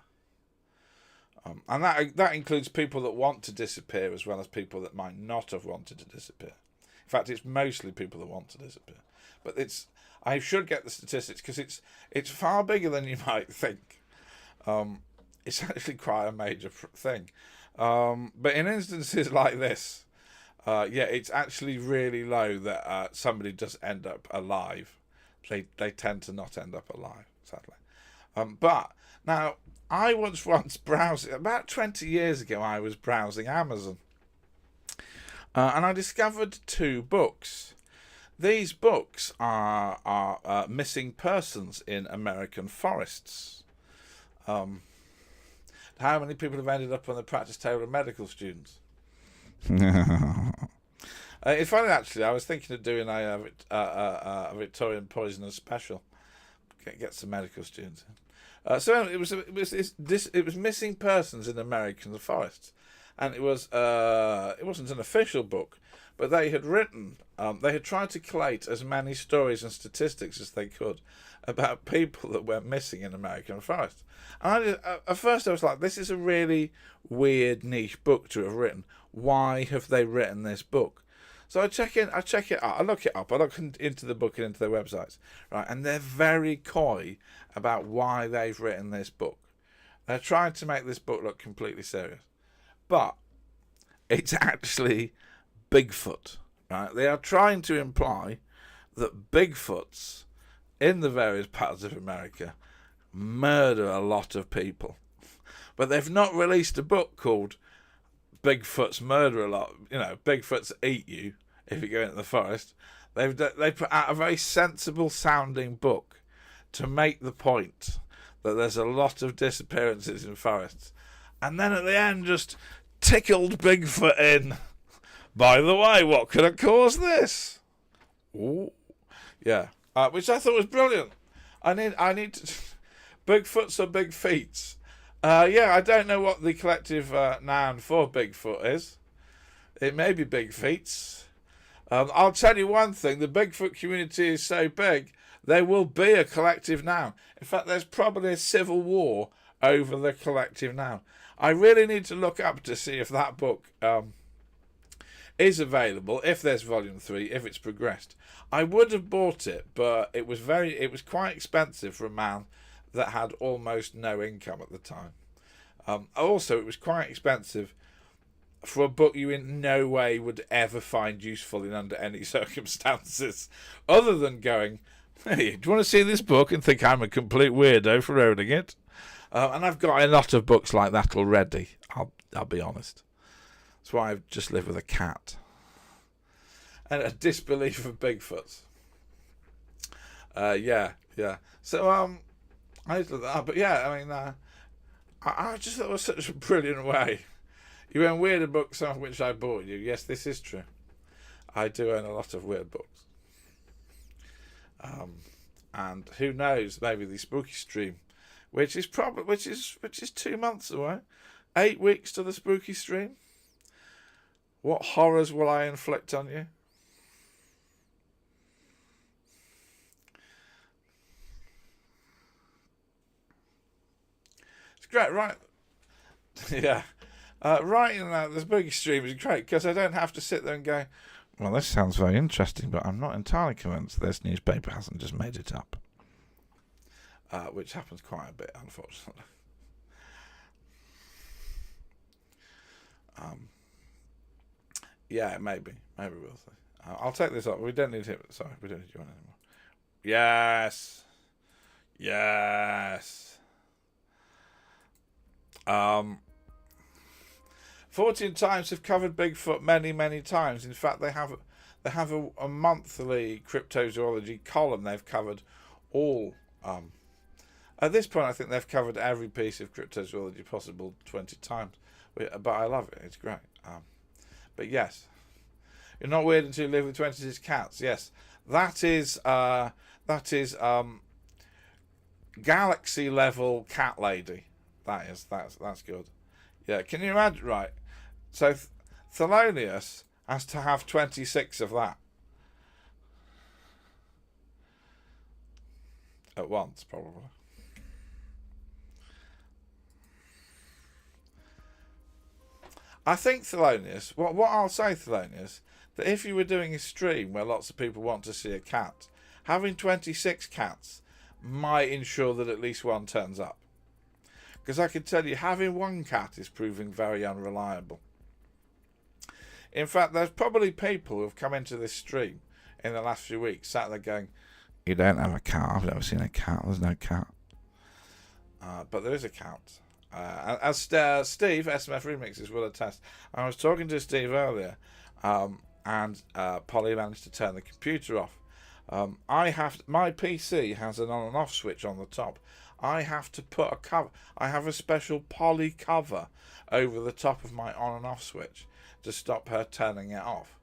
A: And that includes people that want to disappear as well as people that might not have wanted to disappear. In fact, it's mostly people that want to disappear. But I should get the statistics because it's far bigger than you might think. It's actually quite a major thing. But in instances like this, it's actually really low that somebody does end up alive. They tend to not end up alive, sadly. But now, I was once browsing, about 20 years ago, I was browsing Amazon. And I discovered 2 books. These books are missing persons in American forests. How many people have ended up on the practice table of medical students? It's funny, actually. I was thinking of doing a Victorian poisoners special. Get some medical students in. So it was missing persons in American forests, and it wasn't an official book, but they had tried to collate as many stories and statistics as they could about people that went missing in American forests. And at first I was like, this is a really weird niche book to have written. Why have they written this book? So I check it out, I look it up, I look into the book and into their websites, right, and they're very coy about why they've written this book. They're trying to make this book look completely serious. But it's actually Bigfoot, right? They are trying to imply that Bigfoots in the various parts of America murder a lot of people. But they've not released a book called Bigfoots Murder a Lot. You know, Bigfoots eat you if you go into the forest. They put out a very sensible sounding book to make the point that there's a lot of disappearances in forests. And then at the end just tickled Bigfoot in. By the way, what could have caused this? Ooh. Yeah. Which I thought was brilliant. I need to... Bigfoots or big feets? Yeah, I don't know what the collective noun for Bigfoot is. It may be big feets. I'll tell you one thing. The Bigfoot community is so big, there will be a collective noun. In fact, there's probably a civil war over the collective noun. I really need to look up to see if that book is available, if there's volume 3, if it's progressed. I would have bought it, but it was quite expensive for a man that had almost no income at the time. Also, it was quite expensive for a book you in no way would ever find useful in under any circumstances, other than going, hey, do you want to see this book and think I'm a complete weirdo for owning it? And I've got a lot of books like that already, I'll be honest. That's why I just live with a cat. And a disbelief of Bigfoots. Yeah. So, I just looked that up, but yeah, I mean, I just thought it was such a brilliant way. You own weirder books, some of which I bought you. Yes, this is true. I do own a lot of weird books. And who knows, maybe the spooky stream, which is 2 months away, 8 weeks to the spooky stream. What horrors will I inflict on you? It's great, right? Yeah. Writing the spooky stream is great because I don't have to sit there and go, well, this sounds very interesting, but I'm not entirely convinced this newspaper hasn't just made it up. Which happens quite a bit, unfortunately. Yeah, maybe we'll see. I'll take this up. We don't need him. Sorry, we don't need you on anymore. Yes. 14 Times have covered Bigfoot many times. In fact, they have a monthly cryptozoology column. They've covered all. At this point, I think they've covered every piece of cryptozoology possible 20 times. But I love it. It's great. But yes, you're not weird until you live with 26 cats. Yes, that is galaxy level cat lady. That's good. Yeah, can you imagine? Right, so Thelonious has to have 26 of that at once, probably. I think Thelonious, what I'll say, Thelonious, that if you were doing a stream where lots of people want to see a cat, having 26 cats might ensure that at least one turns up. Because I can tell you, having one cat is proving very unreliable. In fact, there's probably people who have come into this stream in the last few weeks, sat there going, you don't have a cat, I've never seen a cat, there's no cat. But there is a cat. As Steve, SMF Remixes, will attest. I was talking to Steve earlier, and Polly managed to turn the computer off. My PC has an on and off switch on the top. I have to put a cover. I have a special poly cover over the top of my on and off switch to stop her turning it off.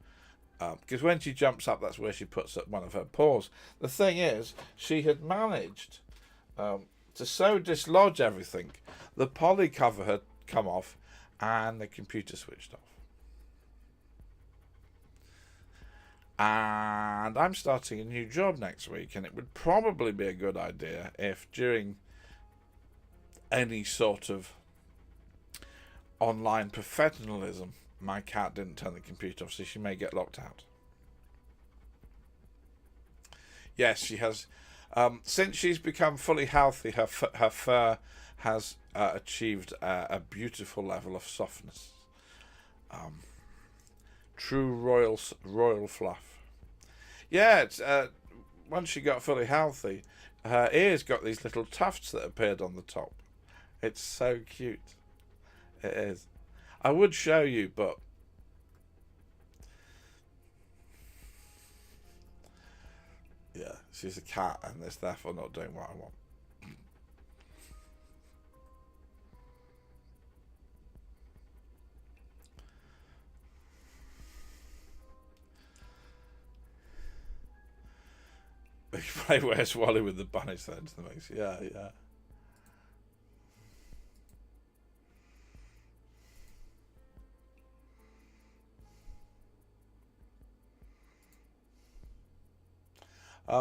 A: Because when she jumps up, that's where she puts up one of her paws. The thing is, she had managed to so dislodge everything, the poly cover had come off and the computer switched off. And I'm starting a new job next week, and it would probably be a good idea if during any sort of online professionalism my cat didn't turn the computer off, so she may get locked out. Yes, she has. Since she's become fully healthy, her fur has achieved a beautiful level of softness. Um, True royal fluff. Yeah, it's once she got fully healthy, her ears got these little tufts that appeared on the top. It's so cute. It is. I would show you, but yeah, she's a cat and is therefore not doing what I want. You play Where's Wally with the bunny sounds the mix. Yeah, yeah.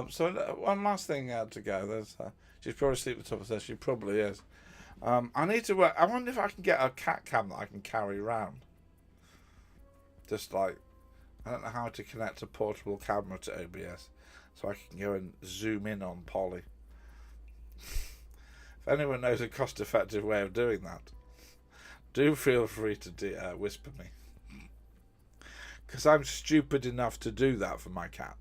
A: So one last thing to go. There's she's probably asleep at the top of the stairs. She probably is. I need to work. I wonder if I can get a cat cam that I can carry around. Just like I don't know how to connect a portable camera to OBS, so I can go and zoom in on Polly. If anyone knows a cost-effective way of doing that, do feel free to whisper me, because I'm stupid enough to do that for my cat.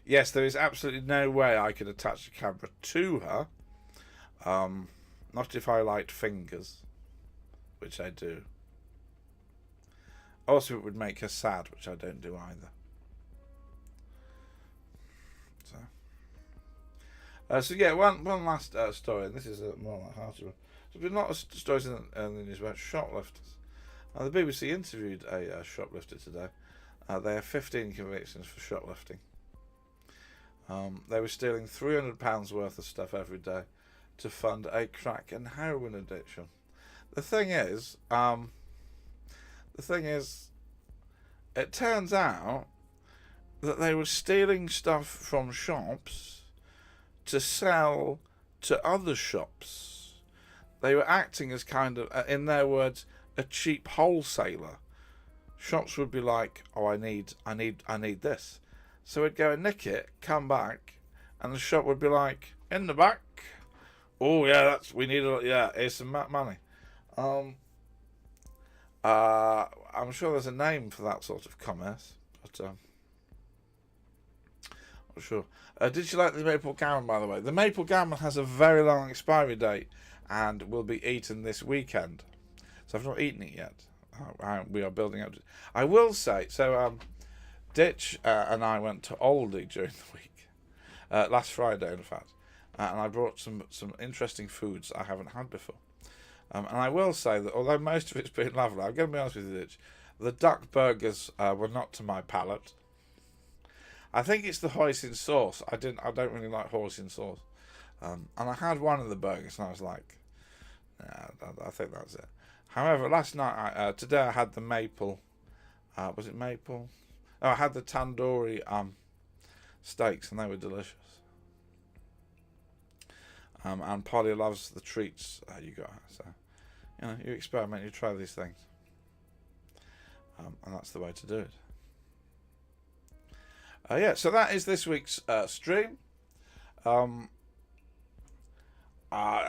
A: Yes, there is absolutely no way I could attach a camera to her. Not if I liked fingers, which I do. Also, it would make her sad, which I don't do either. So yeah, one last story, and this is more like harder one. There's been a lot of stories in the news about shoplifters. The BBC interviewed a shoplifter today. They have 15 convictions for shoplifting. They were stealing £300 worth of stuff every day to fund a crack and heroin addiction. The thing is, it turns out that they were stealing stuff from shops to sell to other shops. They were acting as kind of, in their words, a cheap wholesaler. Shops would be like, "Oh, I need this," so we'd go and nick it, come back, and the shop would be like, "In the back. Oh yeah, here's some money." I'm sure there's a name for that sort of commerce, but not sure. Did you like the maple gammon, by the way? The maple gammon has a very long expiry date and will be eaten this weekend. So I've not eaten it yet. We are building up. I will say, so Ditch and I went to Aldi during the week, last Friday in fact, and I brought some interesting foods I haven't had before. And I will say that although most of it's been lovely, I'm going to be honest with you, Ditch, the duck burgers were not to my palate. I think it's the hoisin sauce. I don't really like hoisin sauce. And I had one of the burgers and I was like, nah, I think that's it. However, last night, today I had the maple. Was it maple? Oh, I had the tandoori steaks and they were delicious. And Polly loves the treats you got her. So, you experiment, you try these things. And that's the way to do it. Yeah, so that is this week's stream. I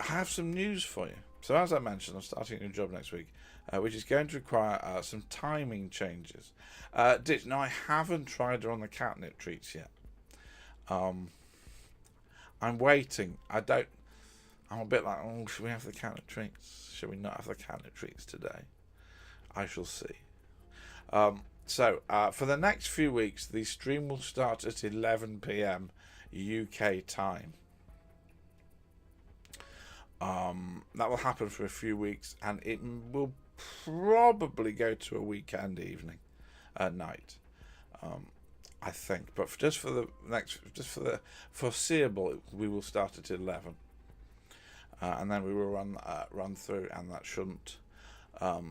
A: have some news for you. So as I mentioned, I'm starting a new job next week, which is going to require some timing changes. Now, I haven't tried her on the catnip treats yet. I'm waiting. I'm a bit like, oh, should we have the catnip treats? Should we not have the catnip treats today? I shall see. So for the next few weeks, the stream will start at 11 p.m. UK time. That will happen for a few weeks, and it will probably go to a weekend evening, night. I think, but just for the foreseeable, we will start at 11, and then we will run through, and that shouldn't cause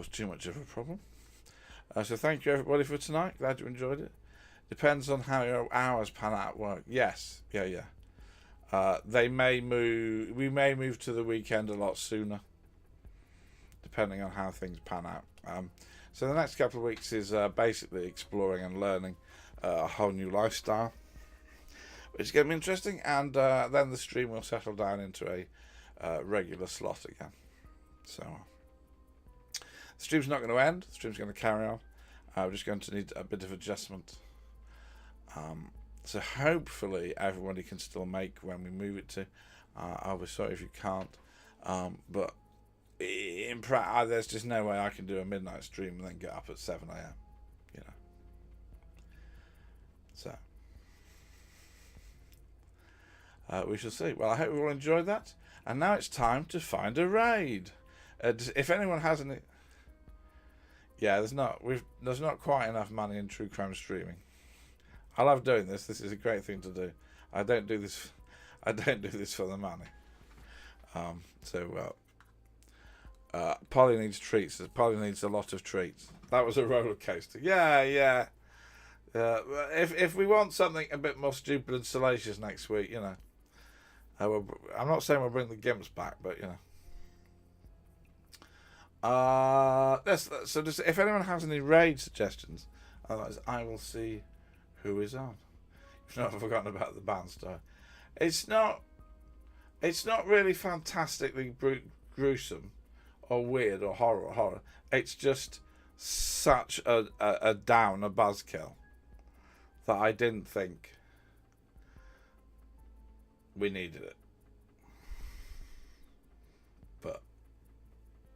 A: too much of a problem. So thank you everybody for tonight. Glad you enjoyed it. Depends on how your hours pan out at work. Yes, yeah. We may move to the weekend a lot sooner, depending on how things pan out. So the next couple of weeks is basically exploring and learning a whole new lifestyle, which is going to be interesting, and then the stream will settle down into a regular slot again. So the stream's not going to end. The stream's going to carry on. We're just going to need a bit of adjustment. So hopefully everybody can still make when we move it to. I'll be sorry if you can't. But in practice, there's just no way I can do a midnight stream and then get up at 7 a.m. You know. So we shall see. Well, I hope you all enjoyed that. And now it's time to find a raid. If anyone has any, yeah, there's not quite enough money in true crime streaming. I love doing this. This is a great thing to do. I don't do this for the money. Polly needs treats. Polly needs a lot of treats. That was a roller coaster. Yeah. If we want something a bit more stupid and salacious next week, you know. I'm not saying we'll bring the gimps back, but you know. So just if anyone has any raid suggestions, otherwise I will see who is on. If not, I've forgotten about the band story. It's not really fantastically gruesome or weird or horror. It's just such a buzzkill that I didn't think we needed it. But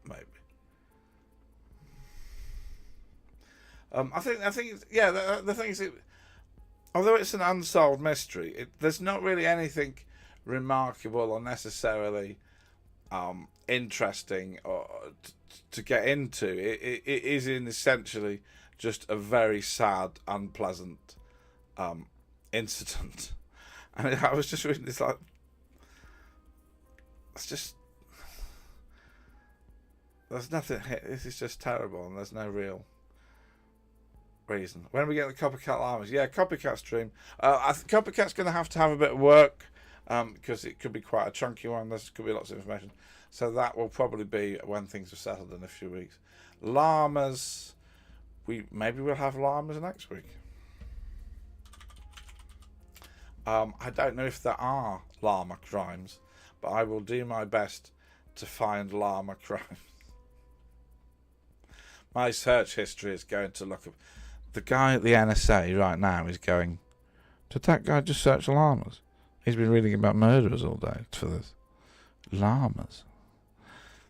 A: maybe. I think the thing is, although it's an unsolved mystery, there's not really anything remarkable or necessarily interesting or to get into. It is essentially just a very sad, unpleasant incident. And I was just reading this, like, it's just, there's nothing here. This is just terrible, and there's no real reason. When we get the Copycat Llamas, yeah, Copycat stream. Copycat's going to have a bit of work because it could be quite a chunky one. There could be lots of information. So that will probably be when things are settled in a few weeks. Llamas, maybe we'll have llamas next week. I don't know if there are llama crimes, but I will do my best to find llama crimes. My search history is going to look up. The guy at the NSA right now is going, did that guy just search llamas? He's been reading about murderers all day for this. Llamas.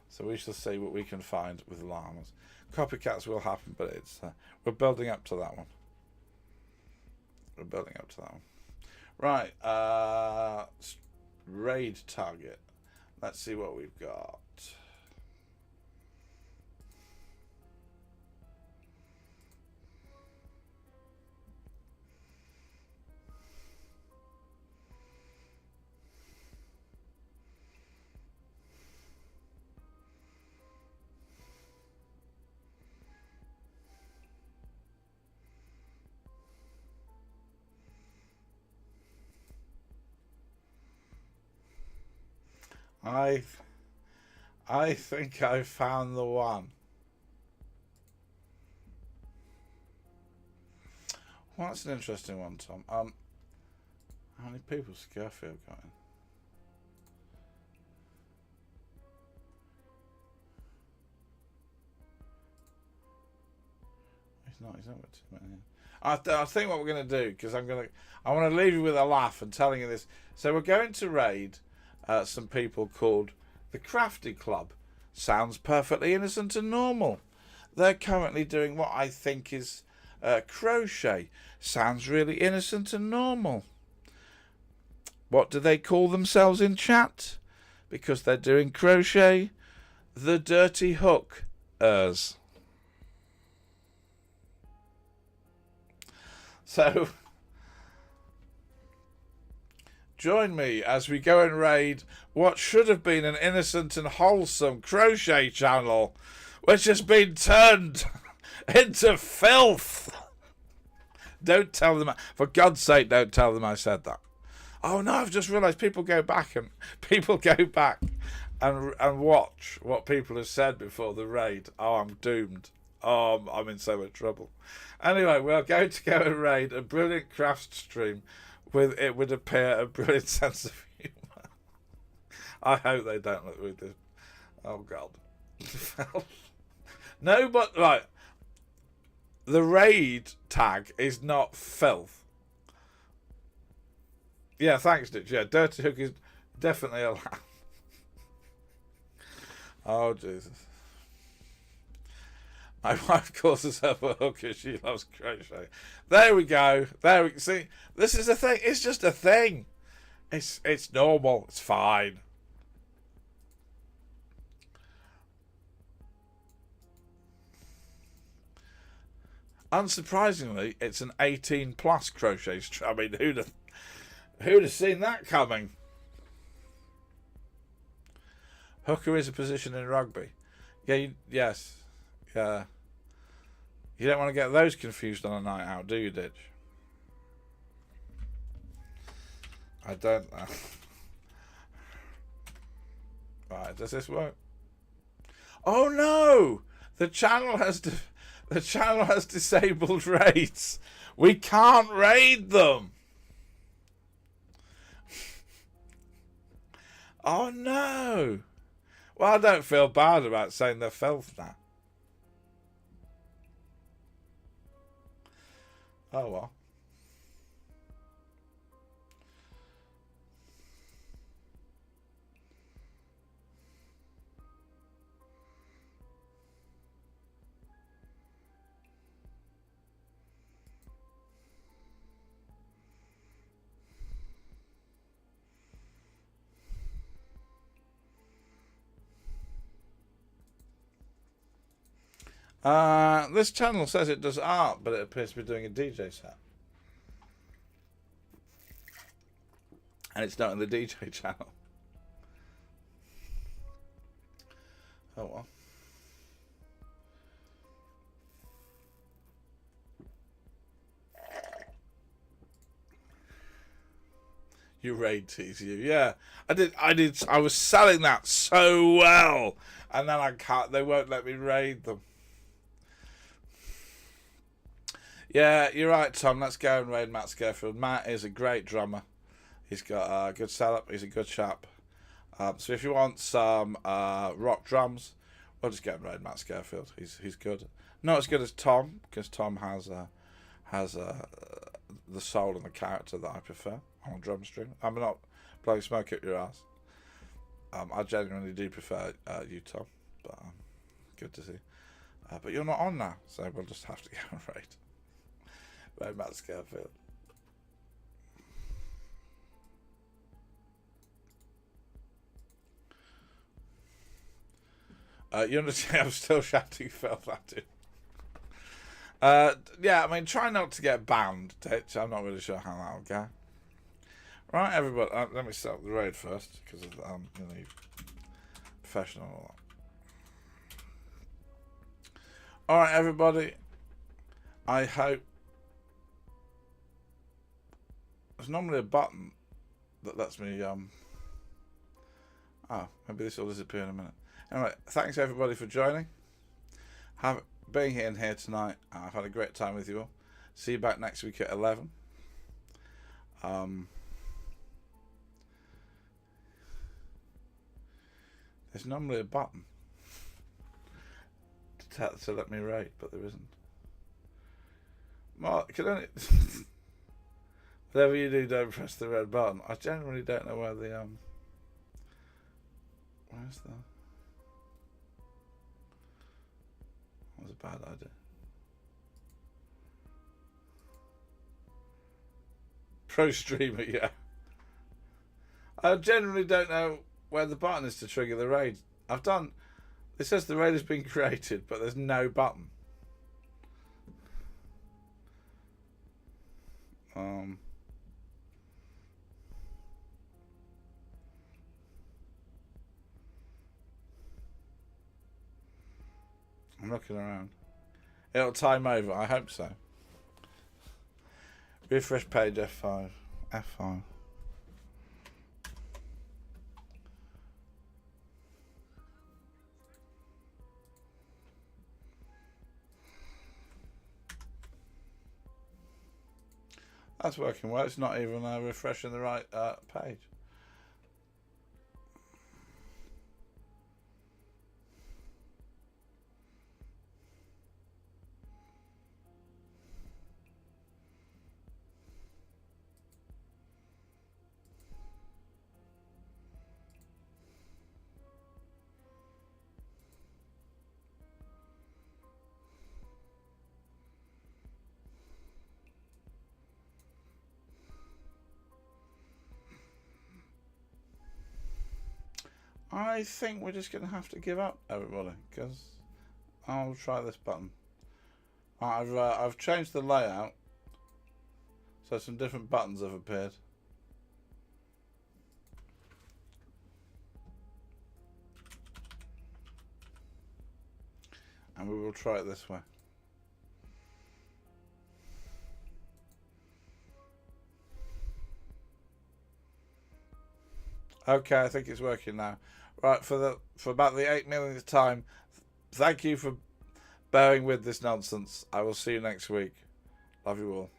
A: So we shall see what we can find with llamas. Copycats will happen, but we're building up to that one. Right, raid target. Let's see what we've got. I think I found the one. Well, that's an interesting one, Tom. How many people Scarfield got in? He's not with too many. I think what we're going to do, because I want to leave you with a laugh and telling you this. So we're going to raid some people called the Crafty Club. Sounds perfectly innocent and normal. They're currently doing what I think is crochet. Sounds really innocent and normal. What do they call themselves in chat? Because they're doing crochet. The Dirty Hookers. So join me as we go and raid what should have been an innocent and wholesome crochet channel, which has been turned into filth. Don't tell them, for God's sake, don't tell them I said that. Oh no, I've just realised people go back and watch what people have said before the raid. Oh, I'm doomed. Oh, I'm in so much trouble. Anyway, we're going to go and raid a brilliant craft stream with, it would appear, a brilliant sense of humour. I hope they don't look with this. Oh, God. No, but, right. The raid tag is not filth. Yeah, thanks, Ditch. Yeah, Dirty Hook is definitely allowed. Oh, Jesus. My wife calls herself a hooker. She loves crochet. There we go. There we see. This is a thing. It's just a thing. It's normal. It's fine. Unsurprisingly, it's an 18+ crochet. I mean, who'd have seen that coming? Hooker is a position in rugby. Yeah. Yes. Yeah. You don't want to get those confused on a night out, do you, Ditch? I don't know. Right, does this work? Oh no! The channel has disabled raids. We can't raid them. Oh no! Well, I don't feel bad about saying they're filth now. Oh well. This channel says it does art, but it appears to be doing a DJ set. And it's not in the DJ channel. Oh well. You raid TCU, yeah. I did. I was selling that so well, and then I can't. They won't let me raid them. Yeah, you're right, Tom. Let's go and raid Matt Scarefield. Matt is a great drummer. He's got a good setup. He's a good chap. So if you want some rock drums, we'll just go and raid Matt Scarefield. He's good. Not as good as Tom, because Tom has the soul and the character that I prefer on a drum string. I'm not blowing smoke up your ass. I genuinely do prefer you, Tom. But good to see. But you're not on now, so we'll just have to go and raid. Raid Matt Scarefield. You understand? I'm still shouting filth at you. Yeah, I mean, try not to get banned, Ditch. I'm not really sure how that'll go. Right, everybody. Let me set up the raid first, because of professional and all that. Alright, everybody. I hope. There's normally a button that lets me. Oh, maybe this will disappear in a minute. Anyway, thanks everybody for joining. Being here tonight. I've had a great time with you all. See you back next week at 11. There's normally a button to let me rate, but there isn't. Mark, can only whatever you do, don't press the red button. I generally don't know where the where's the. That was a bad idea. Pro streamer, yeah. I generally don't know where the button is to trigger the raid. I've done. It says the raid has been created, but there's no button. I'm looking around. It'll time over. I hope so. Refresh page F5. F5. That's working well. It's not even refreshing the right page. I think we're just going to have to give up, everybody, because I'll try this button. I've changed the layout, so some different buttons have appeared. And we will try it this way. Okay, I think it's working now. Right, for about the 8 millionth time, thank you for bearing with this nonsense. I will see you next week. Love you all.